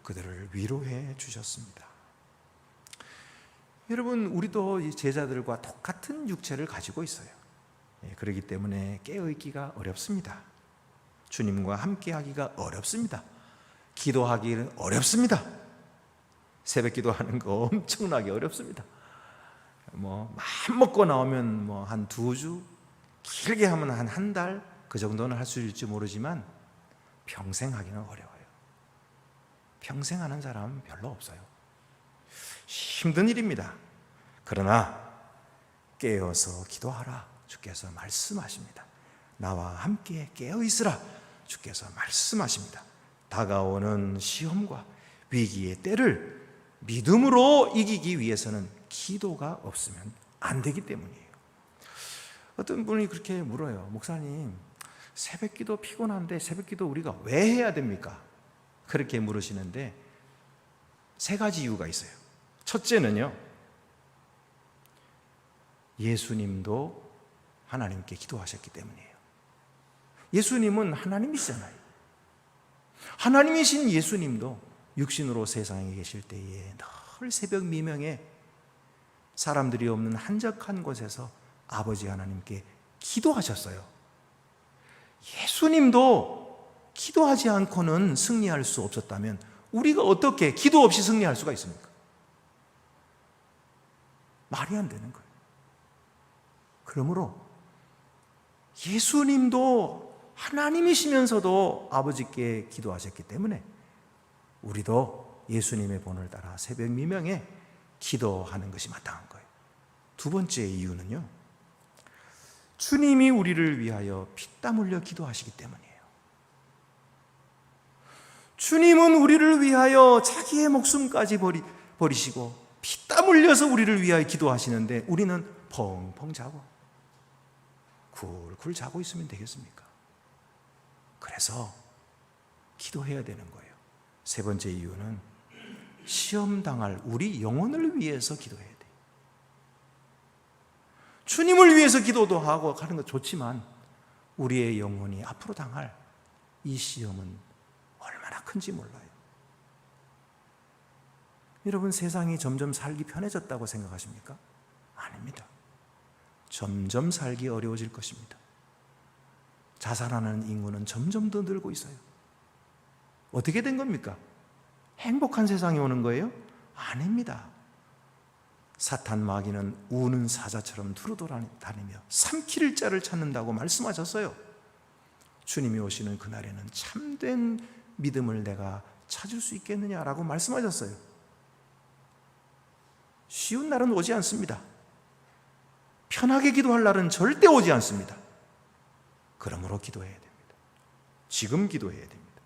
그들을 위로해 주셨습니다. 여러분, 우리도 이 제자들과 똑같은 육체를 가지고 있어요. 그렇기 때문에 깨어있기가 어렵습니다. 주님과 함께하기가 어렵습니다. 기도하기는 어렵습니다. 새벽 기도하는 거 엄청나게 어렵습니다. 마음 먹고 나오면 한 2주, 길게 하면 한 달, 그 정도는 할 수 있을지 모르지만 평생 하기는 어려워요. 평생 하는 사람은 별로 없어요. 힘든 일입니다. 그러나 깨어서 기도하라. 주께서 말씀하십니다. 나와 함께 깨어 있으라. 주께서 말씀하십니다. 다가오는 시험과 위기의 때를 믿음으로 이기기 위해서는 기도가 없으면 안 되기 때문이에요. 어떤 분이 그렇게 물어요. 목사님, 새벽기도 피곤한데 새벽기도 우리가 왜 해야 됩니까? 그렇게 물으시는데 3가지 이유가 있어요. 첫째는요, 예수님도 하나님께 기도하셨기 때문이에요. 예수님은 하나님이시잖아요. 하나님이신 예수님도 육신으로 세상에 계실 때에 늘 새벽 미명에 사람들이 없는 한적한 곳에서 아버지 하나님께 기도하셨어요. 예수님도 기도하지 않고는 승리할 수 없었다면 우리가 어떻게 기도 없이 승리할 수가 있습니까? 말이 안 되는 거예요. 그러므로 예수님도 하나님이시면서도 아버지께 기도하셨기 때문에 우리도 예수님의 본을 따라 새벽 미명에 기도하는 것이 마땅한 거예요. 2번째 이유는요, 주님이 우리를 위하여 피땀 흘려 기도하시기 때문이에요. 주님은 우리를 위하여 자기의 목숨까지 버리시고 피땀 흘려서 우리를 위하여 기도하시는데 우리는 펑펑 자고 굴굴 자고 있으면 되겠습니까? 그래서 기도해야 되는 거예요. 3번째 이유는 시험 당할 우리 영혼을 위해서 기도해야 돼요. 주님을 위해서 기도도 하고 하는 것 좋지만 우리의 영혼이 앞으로 당할 이 시험은 얼마나 큰지 몰라요. 여러분, 세상이 점점 살기 편해졌다고 생각하십니까? 아닙니다. 점점 살기 어려워질 것입니다. 자살하는 인구는 점점 더 늘고 있어요. 어떻게 된 겁니까? 행복한 세상이 오는 거예요? 아닙니다. 사탄 마귀는 우는 사자처럼 두루다니며 삼킬 자를 찾는다고 말씀하셨어요. 주님이 오시는 그날에는 참된 믿음을 내가 찾을 수 있겠느냐라고 말씀하셨어요. 쉬운 날은 오지 않습니다. 편하게 기도할 날은 절대 오지 않습니다. 그러므로 기도해야 됩니다. 지금 기도해야 됩니다.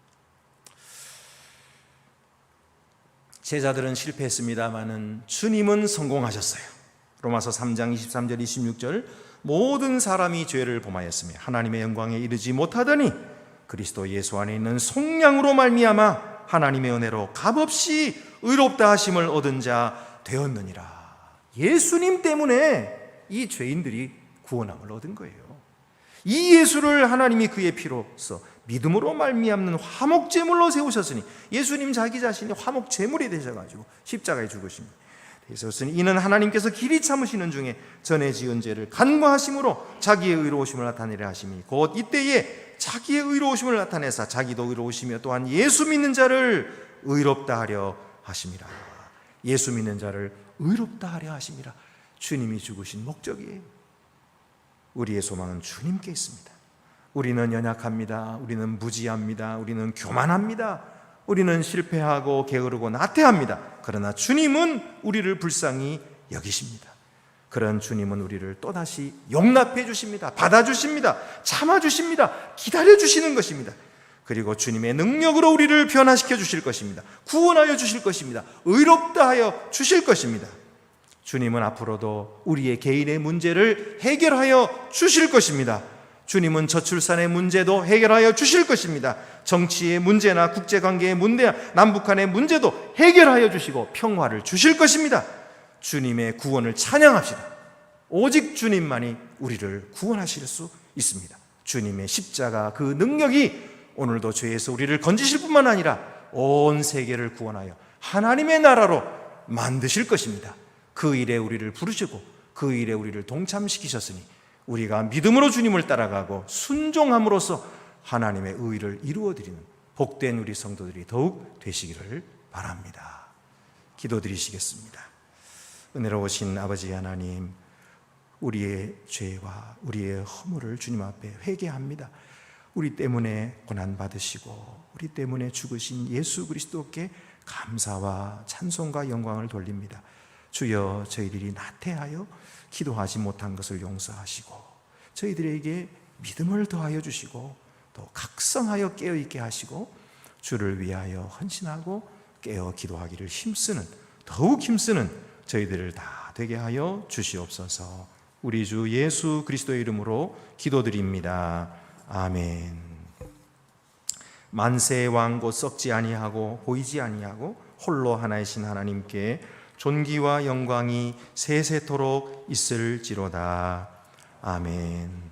제자들은 실패했습니다마는 주님은 성공하셨어요. 로마서 3장 23절 26절 모든 사람이 죄를 범하였으며 하나님의 영광에 이르지 못하더니 그리스도 예수 안에 있는 속량으로 말미암아 하나님의 은혜로 값없이 의롭다 하심을 얻은 자 되었느니라. 예수님 때문에 이 죄인들이 구원함을 얻은 거예요. 이 예수를 하나님이 그의 피로써 믿음으로 말미암는 화목제물로 세우셨으니 예수님 자기 자신이 화목제물이 되셔가지고 십자가에 죽으신 거예요. 그래서 이는 하나님께서 길이 참으시는 중에 전에 지은 죄를 간과하심으로 자기의 의로우심을 나타내려 하심이 곧 이때에 자기의 의로우심을 나타내사 자기도 의로우시며 또한 예수 믿는 자를 의롭다 하려 하심이라. 예수 믿는 자를 의롭다 하려 하심이라. 주님이 죽으신 목적이에요. 우리의 소망은 주님께 있습니다. 우리는 연약합니다. 우리는 무지합니다. 우리는 교만합니다. 우리는 실패하고 게으르고 나태합니다. 그러나 주님은 우리를 불쌍히 여기십니다. 그런 주님은 우리를 또다시 용납해 주십니다. 받아주십니다. 참아주십니다. 기다려주시는 것입니다. 그리고 주님의 능력으로 우리를 변화시켜 주실 것입니다. 구원하여 주실 것입니다. 의롭다 하여 주실 것입니다. 주님은 앞으로도 우리의 개인의 문제를 해결하여 주실 것입니다. 주님은 저출산의 문제도 해결하여 주실 것입니다. 정치의 문제나 국제관계의 문제나 남북한의 문제도 해결하여 주시고 평화를 주실 것입니다. 주님의 구원을 찬양합시다. 오직 주님만이 우리를 구원하실 수 있습니다. 주님의 십자가 그 능력이 오늘도 죄에서 우리를 건지실 뿐만 아니라 온 세계를 구원하여 하나님의 나라로 만드실 것입니다. 그 일에 우리를 부르시고 그 일에 우리를 동참시키셨으니 우리가 믿음으로 주님을 따라가고 순종함으로써 하나님의 의를 이루어드리는 복된 우리 성도들이 더욱 되시기를 바랍니다. 기도드리시겠습니다. 은혜로우신 아버지 하나님, 우리의 죄와 우리의 허물을 주님 앞에 회개합니다. 우리 때문에 고난받으시고 우리 때문에 죽으신 예수 그리스도께 감사와 찬송과 영광을 돌립니다. 주여, 저희들이 나태하여 기도하지 못한 것을 용서하시고 저희들에게 믿음을 더하여 주시고 또 각성하여 깨어있게 하시고 주를 위하여 헌신하고 깨어 기도하기를 더욱 힘쓰는 저희들을 다 되게 하여 주시옵소서. 우리 주 예수 그리스도의 이름으로 기도드립니다. 아멘. 만세의 왕 곧 썩지 아니하고 보이지 아니하고 홀로 하나이신 하나님께 존귀와 영광이 세세토록 있을지로다. 아멘.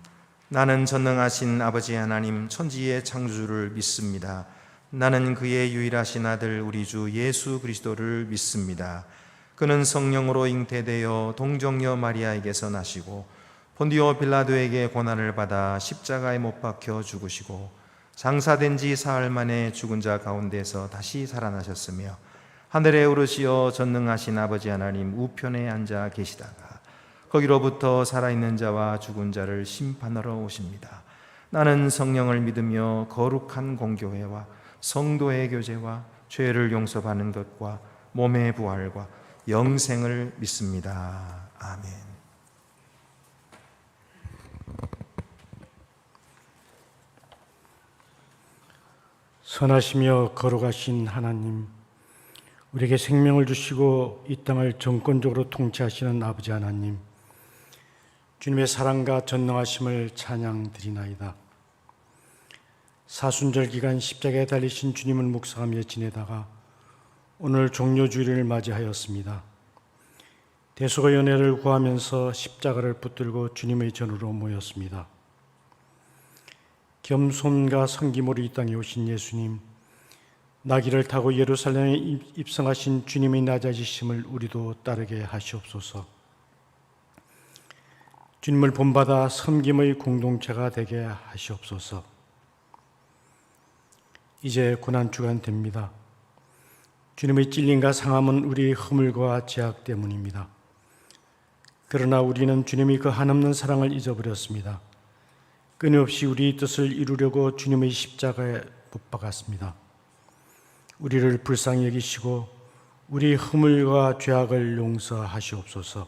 나는 전능하신 아버지 하나님 천지의 창조주를 믿습니다. 나는 그의 유일하신 아들 우리 주 예수 그리스도를 믿습니다. 그는 성령으로 잉태되어 동정녀 마리아에게서 나시고 본디오 빌라도에게 고난을 받아 십자가에 못 박혀 죽으시고 장사된 지 사흘 만에 죽은 자 가운데서 다시 살아나셨으며 하늘에 오르시어 전능하신 아버지 하나님 우편에 앉아 계시다가 거기로부터 살아있는 자와 죽은 자를 심판하러 오십니다. 나는 성령을 믿으며 거룩한 공교회와 성도의 교제와 죄를 용서받는 것과 몸의 부활과 영생을 믿습니다. 아멘. 선하시며 거룩하신 하나님, 우리에게 생명을 주시고 이 땅을 정권적으로 통치하시는 아버지 하나님, 주님의 사랑과 전능하심을 찬양드리나이다. 사순절 기간 십자가에 달리신 주님을 묵상하며 지내다가 오늘 종료주일을 맞이하였습니다. 대속의 은혜를 구하면서 십자가를 붙들고 주님의 전으로 모였습니다. 겸손과 섬김으로 이 땅에 오신 예수님, 나귀를 타고 예루살렘에 입성하신 주님의 낮아지심을 우리도 따르게 하시옵소서. 주님을 본받아 섬김의 공동체가 되게 하시옵소서. 이제 고난주간 됩니다. 주님의 찔림과 상함은 우리의 허물과 죄악 때문입니다. 그러나 우리는 주님이 그 한없는 사랑을 잊어버렸습니다. 끊임없이 우리의 뜻을 이루려고 주님의 십자가에 못 박았습니다. 우리를 불쌍히 여기시고 우리 허물과 죄악을 용서하시옵소서.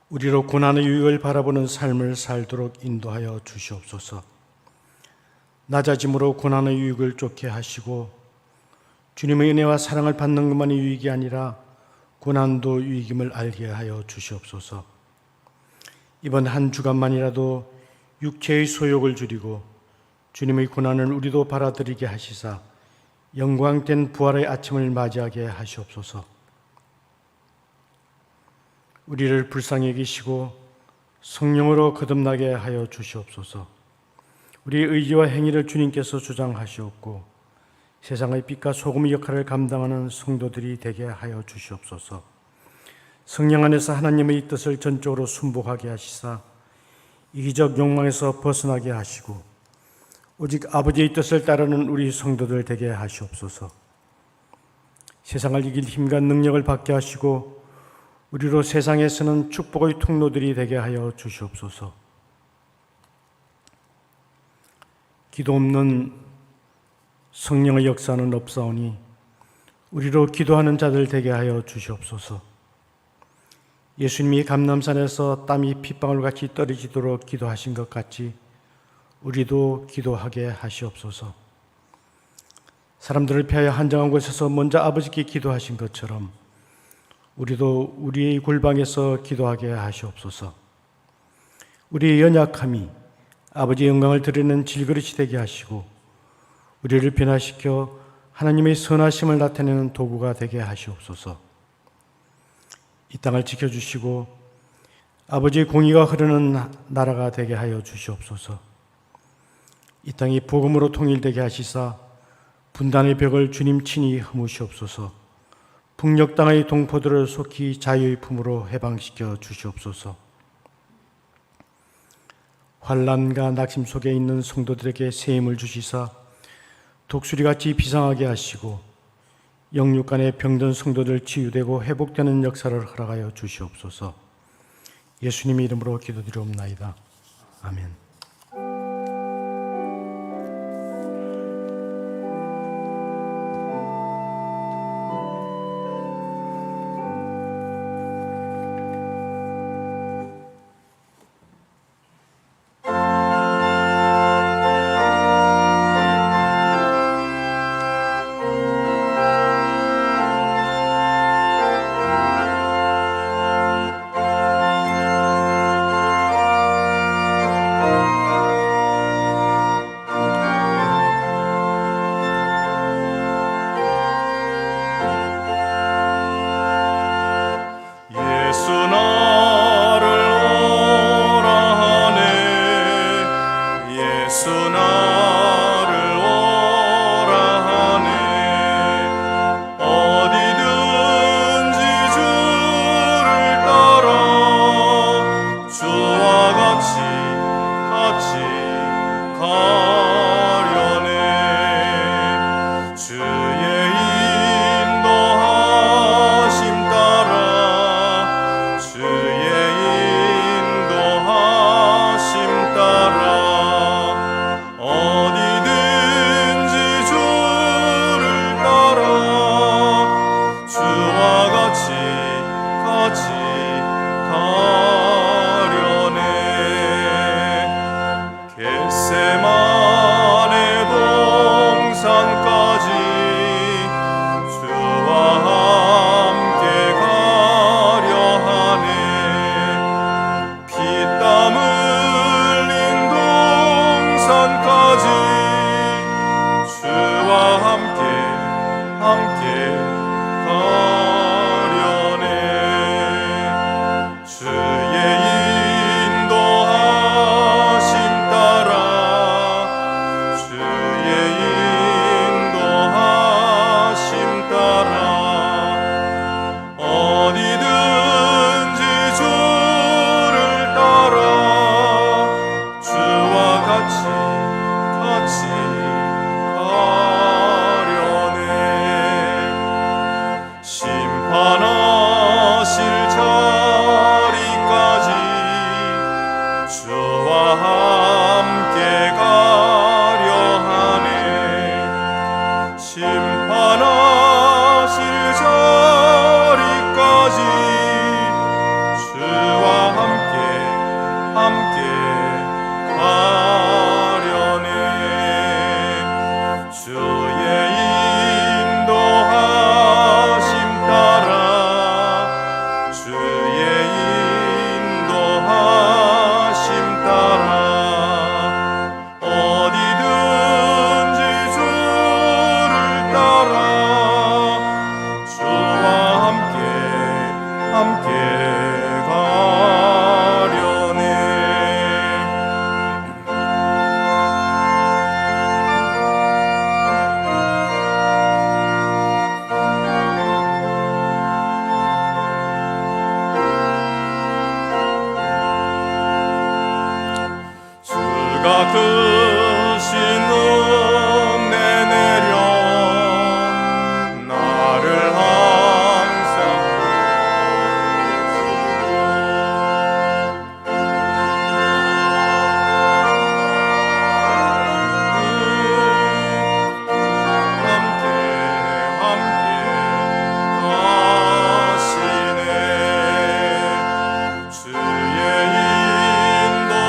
우리로 고난의 유익을 바라보는 삶을 살도록 인도하여 주시옵소서. 낮아짐으로 고난의 유익을 쫓게 하시고 주님의 은혜와 사랑을 받는 것만이 유익이 아니라 고난도 유익임을 알게 하여 주시옵소서. 이번 한 주간만이라도 육체의 소욕을 줄이고 주님의 고난을 우리도 받아들이게 하시사 영광된 부활의 아침을 맞이하게 하시옵소서. 우리를 불쌍히 여기시고 성령으로 거듭나게 하여 주시옵소서. 우리의 의지와 행위를 주님께서 주장하시옵고 세상의 빛과 소금의 역할을 감당하는 성도들이 되게 하여 주시옵소서. 성령 안에서 하나님의 뜻을 전적으로 순복하게 하시사 이기적 욕망에서 벗어나게 하시고 오직 아버지의 뜻을 따르는 우리 성도들 되게 하시옵소서. 세상을 이길 힘과 능력을 받게 하시고 우리로 세상에서는 축복의 통로들이 되게 하여 주시옵소서. 기도 없는 성령의 역사는 없사오니 우리로 기도하는 자들 되게 하여 주시옵소서. 예수님이 감람산에서 땀이 핏방울같이 떨어지도록 기도하신 것 같이 우리도 기도하게 하시옵소서. 사람들을 피하여 한정한 곳에서 먼저 아버지께 기도하신 것처럼 우리도 우리의 골방에서 기도하게 하시옵소서. 우리의 연약함이 아버지의 영광을 드리는 질그릇이 되게 하시고 우리를 변화시켜 하나님의 선하심을 나타내는 도구가 되게 하시옵소서. 이 땅을 지켜주시고 아버지의 공의가 흐르는 나라가 되게 하여 주시옵소서. 이 땅이 복음으로 통일되게 하시사 분단의 벽을 주님 친히 허무시옵소서. 북녘 땅의 동포들을 속히 자유의 품으로 해방시켜 주시옵소서. 환난과 낙심 속에 있는 성도들에게 새 힘을 주시사 독수리같이 비상하게 하시고 영육간의 병든 성도들 치유되고 회복되는 역사를 허락하여 주시옵소서. 예수님의 이름으로 기도드리옵나이다. 아멘. 떠나실 자리까지 주와 함께 가려네. 주의 인도하심 따라 주의 인도하심 따라 어디든지 주를 따라 주와 함께 가려네. 주가 크신 은혜 내려 나를 항상 함께 가시네. 주의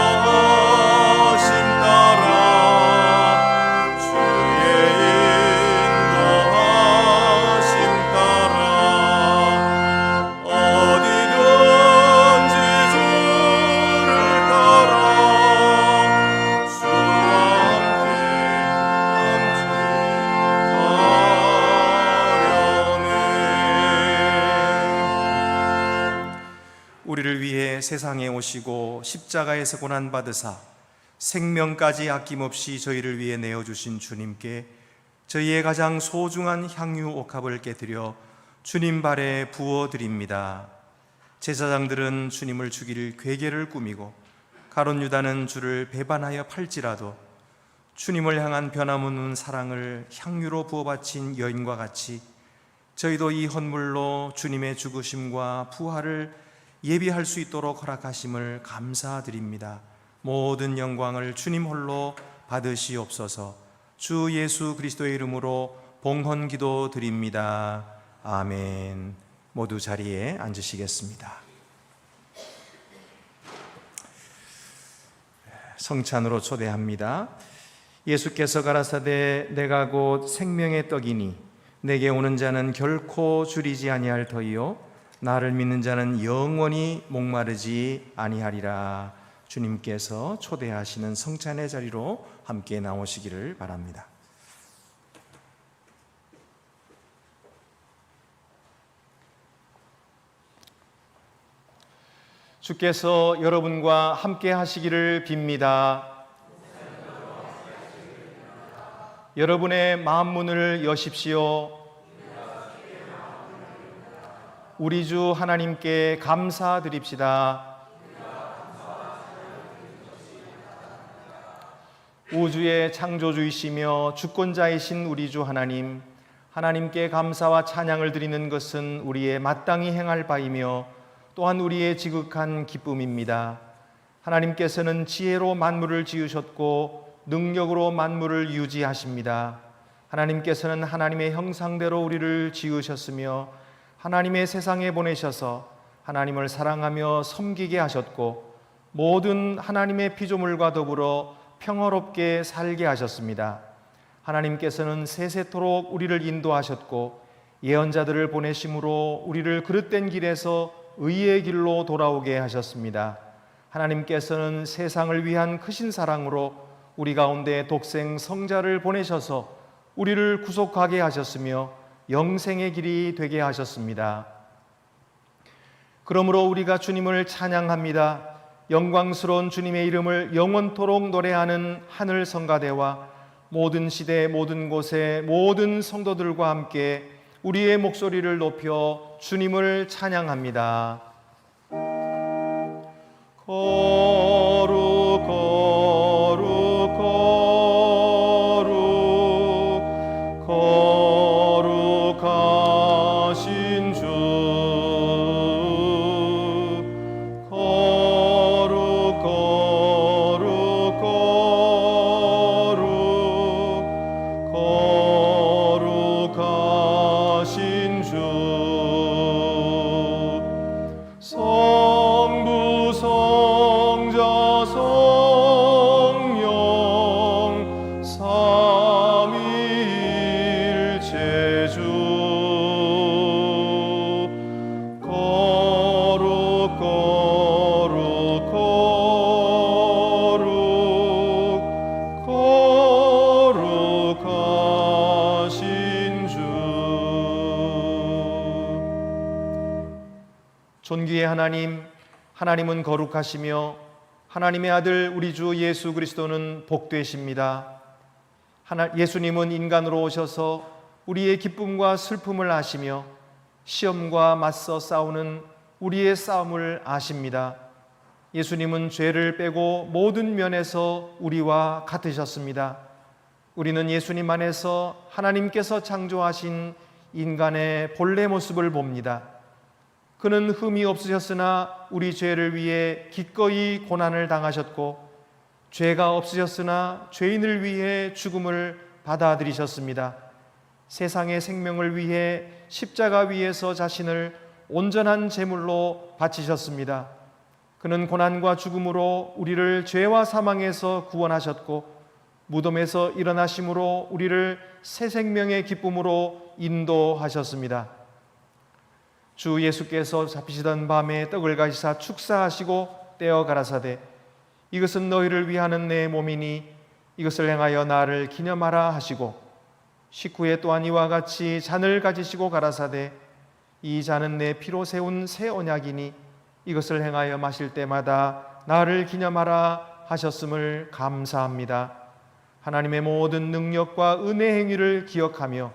인도하심 따라 주의 인도하심 따라 어디든지 주를 따라 주와 함께 가려네. 우리를 위해 세상에 오시고 십자가에서 고난 받으사 생명까지 아낌없이 저희를 위해 내어주신 주님께 저희의 가장 소중한 향유 옥합을 깨뜨려 주님 발에 부어드립니다. 제사장들은 주님을 죽일 괴계를 꾸미고 가룟 유다는 주를 배반하여 팔지라도 주님을 향한 변함없는 사랑을 향유로 부어바친 여인과 같이 저희도 이 헌물로 주님의 죽으심과 부활을 예비할 수 있도록 허락하심을 감사드립니다. 모든 영광을 주님 홀로 받으시옵소서. 주 예수 그리스도의 이름으로 봉헌기도 드립니다. 아멘. 모두 자리에 앉으시겠습니다. 성찬으로 초대합니다. 예수께서 가라사대 내가 곧 생명의 떡이니 내게 오는 자는 결코 줄이지 아니할 터이요 나를 믿는 자는 영원히 목마르지 아니하리라. 주님께서 초대하시는 성찬의 자리로 함께 나오시기를 바랍니다. 주께서 여러분과 함께 하시기를 빕니다. 여러분의 마음 문을 여십시오. 우리 주 하나님께 감사드립시다. 우주의 창조주이시며 주권자이신 우리 주 하나님, 하나님께 감사와 찬양을 드리는 것은 우리의 마땅히 행할 바이며 또한 우리의 지극한 기쁨입니다. 하나님께서는 지혜로 만물을 지으셨고 능력으로 만물을 유지하십니다. 하나님께서는 하나님의 형상대로 우리를 지으셨으며 하나님의 세상에 보내셔서 하나님을 사랑하며 섬기게 하셨고 모든 하나님의 피조물과 더불어 평화롭게 살게 하셨습니다. 하나님께서는 세세토록 우리를 인도하셨고 예언자들을 보내심으로 우리를 그릇된 길에서 의의 길로 돌아오게 하셨습니다. 하나님께서는 세상을 위한 크신 사랑으로 우리 가운데 독생 성자를 보내셔서 우리를 구속하게 하셨으며 영생의 길이 되게 하셨습니다. 그러므로 우리가 주님을 찬양합니다. 영광스러운 주님의 이름을 영원토록 노래하는 하늘 성가대와 모든 시대 모든 곳의 모든 성도들과 함께 우리의 목소리를 높여 주님을 찬양합니다. 거룩 거룩 거룩 거룩하신 주 거룩 거룩 거룩 거룩하신 존귀의 하나님, 하나님은 거룩하시며 하나님의 아들 우리 주 예수 그리스도는 복되십니다. 예수님은 인간으로 오셔서 우리의 기쁨과 슬픔을 아시며 시험과 맞서 싸우는 우리의 싸움을 아십니다. 예수님은 죄를 빼고 모든 면에서 우리와 같으셨습니다. 우리는 예수님 안에서 하나님께서 창조하신 인간의 본래 모습을 봅니다. 그는 흠이 없으셨으나 우리 죄를 위해 기꺼이 고난을 당하셨고 죄가 없으셨으나 죄인을 위해 죽음을 받아들이셨습니다. 세상의 생명을 위해 십자가 위에서 자신을 온전한 제물로 바치셨습니다. 그는 고난과 죽음으로 우리를 죄와 사망에서 구원하셨고 무덤에서 일어나심으로 우리를 새 생명의 기쁨으로 인도하셨습니다. 주 예수께서 잡히시던 밤에 떡을 가지사 축사하시고 떼어 가라사대 이것은 너희를 위하는 내 몸이니 이것을 행하여 나를 기념하라 하시고 식후에 또한 이와 같이 잔을 가지시고 가라사대 이 잔은 내 피로 세운 새 언약이니 이것을 행하여 마실 때마다 나를 기념하라 하셨음을 감사합니다. 하나님의 모든 능력과 은혜 행위를 기억하며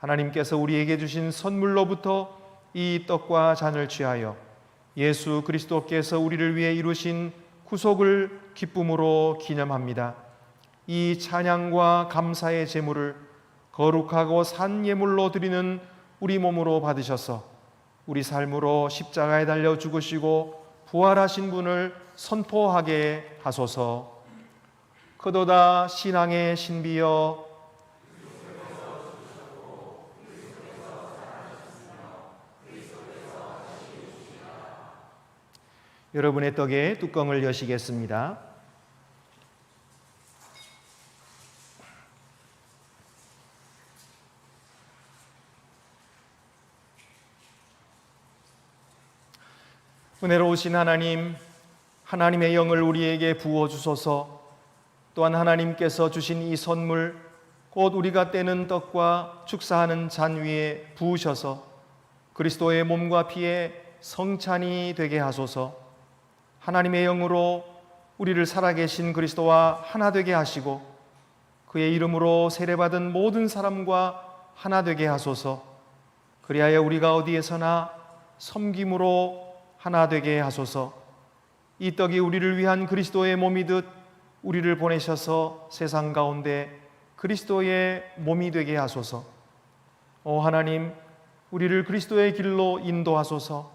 하나님께서 우리에게 주신 선물로부터 이 떡과 잔을 취하여 예수 그리스도께서 우리를 위해 이루신 구속을 기쁨으로 기념합니다. 이 찬양과 감사의 제물을 거룩하고 산 예물로 드리는 우리 몸으로 받으셔서 우리 삶으로 십자가에 달려 죽으시고 부활하신 분을 선포하게 하소서. 그도다 신앙의 신비여 여러분의 떡에 뚜껑을 여시겠습니다. 은혜로우신 하나님, 하나님의 영을 우리에게 부어주소서. 또한 하나님께서 주신 이 선물 곧 우리가 떼는 떡과 축사하는 잔 위에 부으셔서 그리스도의 몸과 피에 성찬이 되게 하소서. 하나님의 영으로 우리를 살아계신 그리스도와 하나 되게 하시고 그의 이름으로 세례받은 모든 사람과 하나 되게 하소서. 그리하여 우리가 어디에서나 섬김으로 하나 되게 하소서. 이 떡이 우리를 위한 그리스도의 몸이듯 우리를 보내셔서 세상 가운데 그리스도의 몸이 되게 하소서. 오 하나님, 우리를 그리스도의 길로 인도하소서.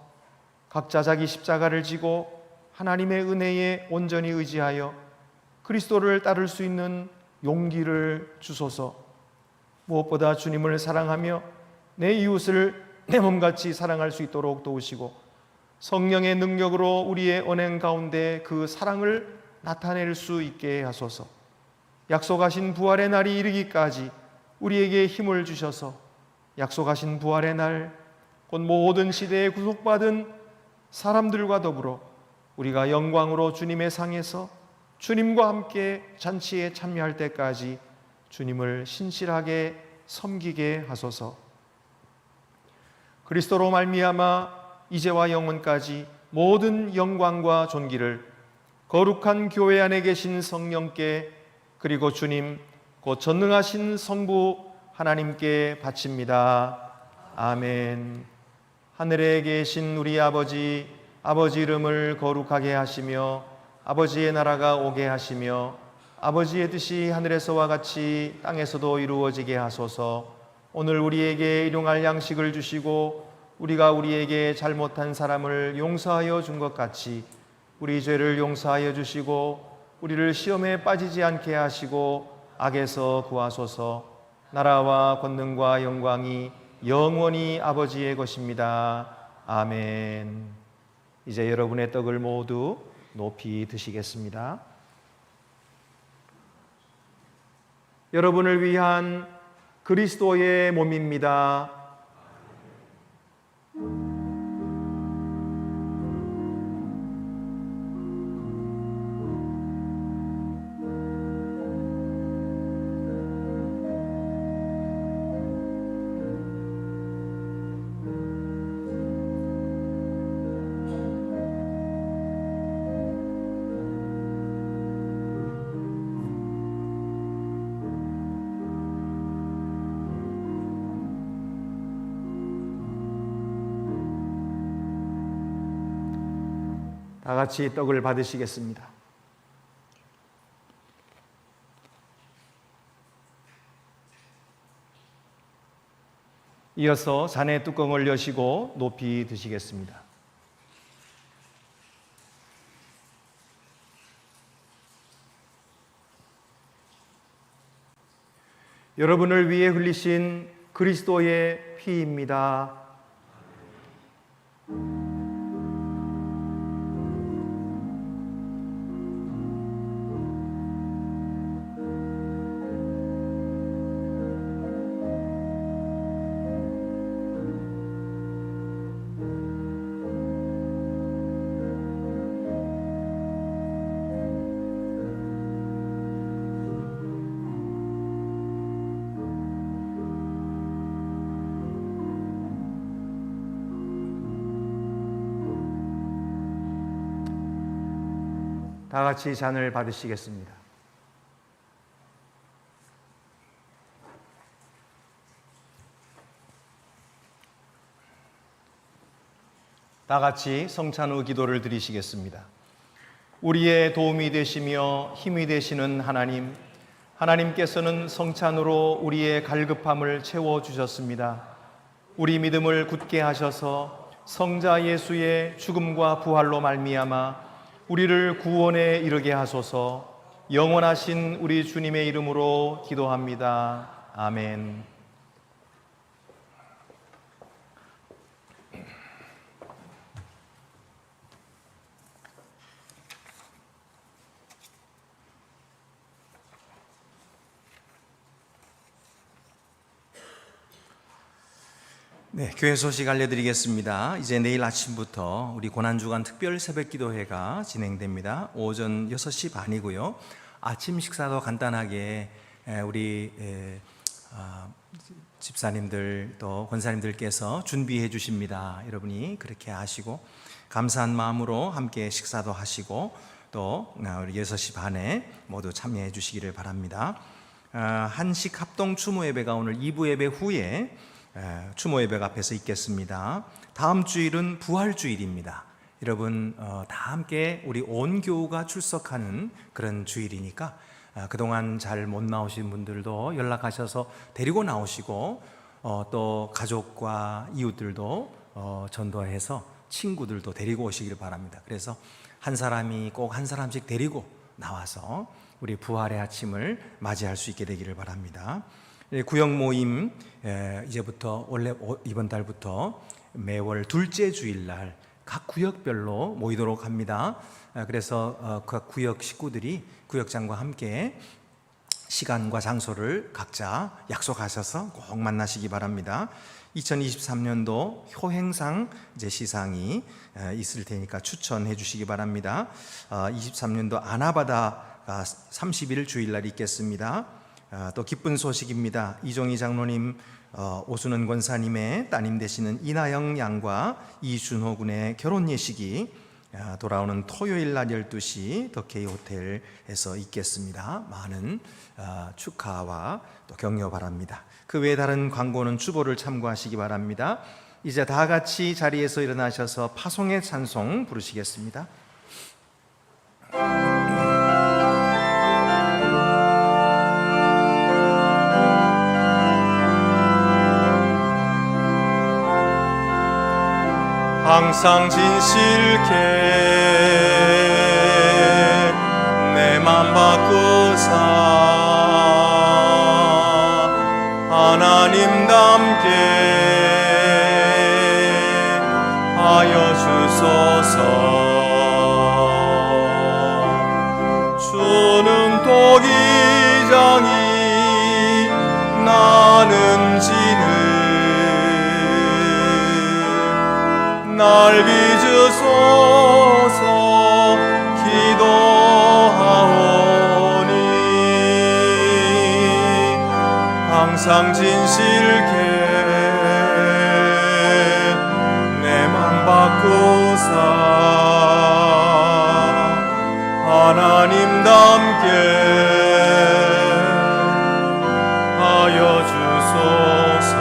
각자 자기 십자가를 지고 하나님의 은혜에 온전히 의지하여 그리스도를 따를 수 있는 용기를 주소서. 무엇보다 주님을 사랑하며 내 이웃을 내 몸같이 사랑할 수 있도록 도우시고 성령의 능력으로 우리의 언행 가운데 그 사랑을 나타낼 수 있게 하소서. 약속하신 부활의 날이 이르기까지 우리에게 힘을 주셔서 약속하신 부활의 날 곧 모든 시대에 구속받은 사람들과 더불어 우리가 영광으로 주님의 상에서 주님과 함께 잔치에 참여할 때까지 주님을 신실하게 섬기게 하소서. 그리스도로 말미암아 이제와 영원까지 모든 영광과 존귀를 거룩한 교회 안에 계신 성령께 그리고 주님 곧 전능하신 성부 하나님께 바칩니다. 아멘. 하늘에 계신 우리 아버지 이름을 거룩하게 하시며 아버지의 나라가 오게 하시며 아버지의 뜻이 하늘에서와 같이 땅에서도 이루어지게 하소서. 오늘 우리에게 일용할 양식을 주시고 우리가 우리에게 잘못한 사람을 용서하여 준 것 같이 우리 죄를 용서하여 주시고 우리를 시험에 빠지지 않게 하시고 악에서 구하소서. 나라와 권능과 영광이 영원히 아버지의 것입니다. 아멘. 이제 여러분의 떡을 모두 높이 드시겠습니다. 여러분을 위한 그리스도의 몸입니다. 다 같이 떡을 받으시겠습니다. 이어서 잔의 뚜껑을 여시고 높이 드시겠습니다. 여러분을 위해 흘리신 그리스도의 피입니다. 다 같이 잔을 받으시겠습니다. 다 같이 성찬 후 기도를 드리시겠습니다. 우리의 도움이 되시며 힘이 되시는 하나님, 하나님께서는 성찬으로 우리의 갈급함을 채워주셨습니다. 우리 믿음을 굳게 하셔서 성자 예수의 죽음과 부활로 말미암아 우리를 구원에 이르게 하소서. 영원하신 우리 주님의 이름으로 기도합니다. 아멘. 네, 교회 소식 알려드리겠습니다. 이제 내일 아침부터 우리 고난주간 특별 새벽기도회가 진행됩니다. 오전 6시 반이고요. 아침 식사도 간단하게 우리 집사님들 또 권사님들께서 준비해 주십니다. 여러분이 그렇게 하시고 감사한 마음으로 함께 식사도 하시고 또 우리 6시 반에 모두 참여해 주시기를 바랍니다. 한식 합동 추모 예배가 오늘 2부 예배 후에 추모 예배가 앞에서 있겠습니다. 다음 주일은 부활주일입니다. 여러분 다 함께 우리 온 교우가 출석하는 그런 주일이니까 그동안 잘 못 나오신 분들도 연락하셔서 데리고 나오시고 또 가족과 이웃들도 전도해서 친구들도 데리고 오시길 바랍니다. 그래서 한 사람이 꼭 한 사람씩 데리고 나와서 우리 부활의 아침을 맞이할 수 있게 되기를 바랍니다. 구역 모임 이제부터 원래 이번 달부터 매월 둘째 주일날 각 구역별로 모이도록 합니다. 그래서 각 구역 식구들이 구역장과 함께 시간과 장소를 각자 약속하셔서 꼭 만나시기 바랍니다. 2023년도 효행상 이제 시상이 있을 테니까 추천해 주시기 바랍니다. 23년도 아나바다가 30일 주일날 있겠습니다. 또 기쁜 소식입니다. 이종희 장로님, 오순은 권사님의 따님 되시는 이나영 양과 이준호 군의 결혼 예식이 돌아오는 토요일 날 12시 더케이 호텔에서 있겠습니다. 많은 축하와 또 격려 바랍니다. 그 외에 다른 광고는 주보를 참고하시기 바랍니다. 이제 다 같이 자리에서 일어나셔서 파송의 찬송 부르시겠습니다. 항상 진실케 내 맘 바꾸사 하나님답게 하여 주소서. 주는 토기장이 나는 지는 날 빚으소서. 기도하오니 항상 진실케 내 맘 바꾸사 하나님답게 하여 주소서.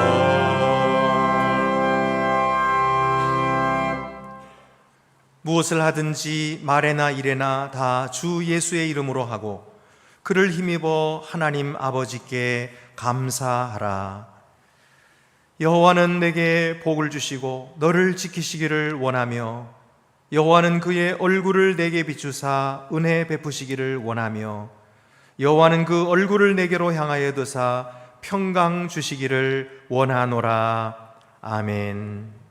무엇을 하든지 말에나 일에나 다 주 예수의 이름으로 하고 그를 힘입어 하나님 아버지께 감사하라. 여호와는 내게 복을 주시고 너를 지키시기를 원하며 여호와는 그의 얼굴을 내게 비추사 은혜 베푸시기를 원하며 여호와는 그 얼굴을 내게로 향하여 드사 평강 주시기를 원하노라. 아멘.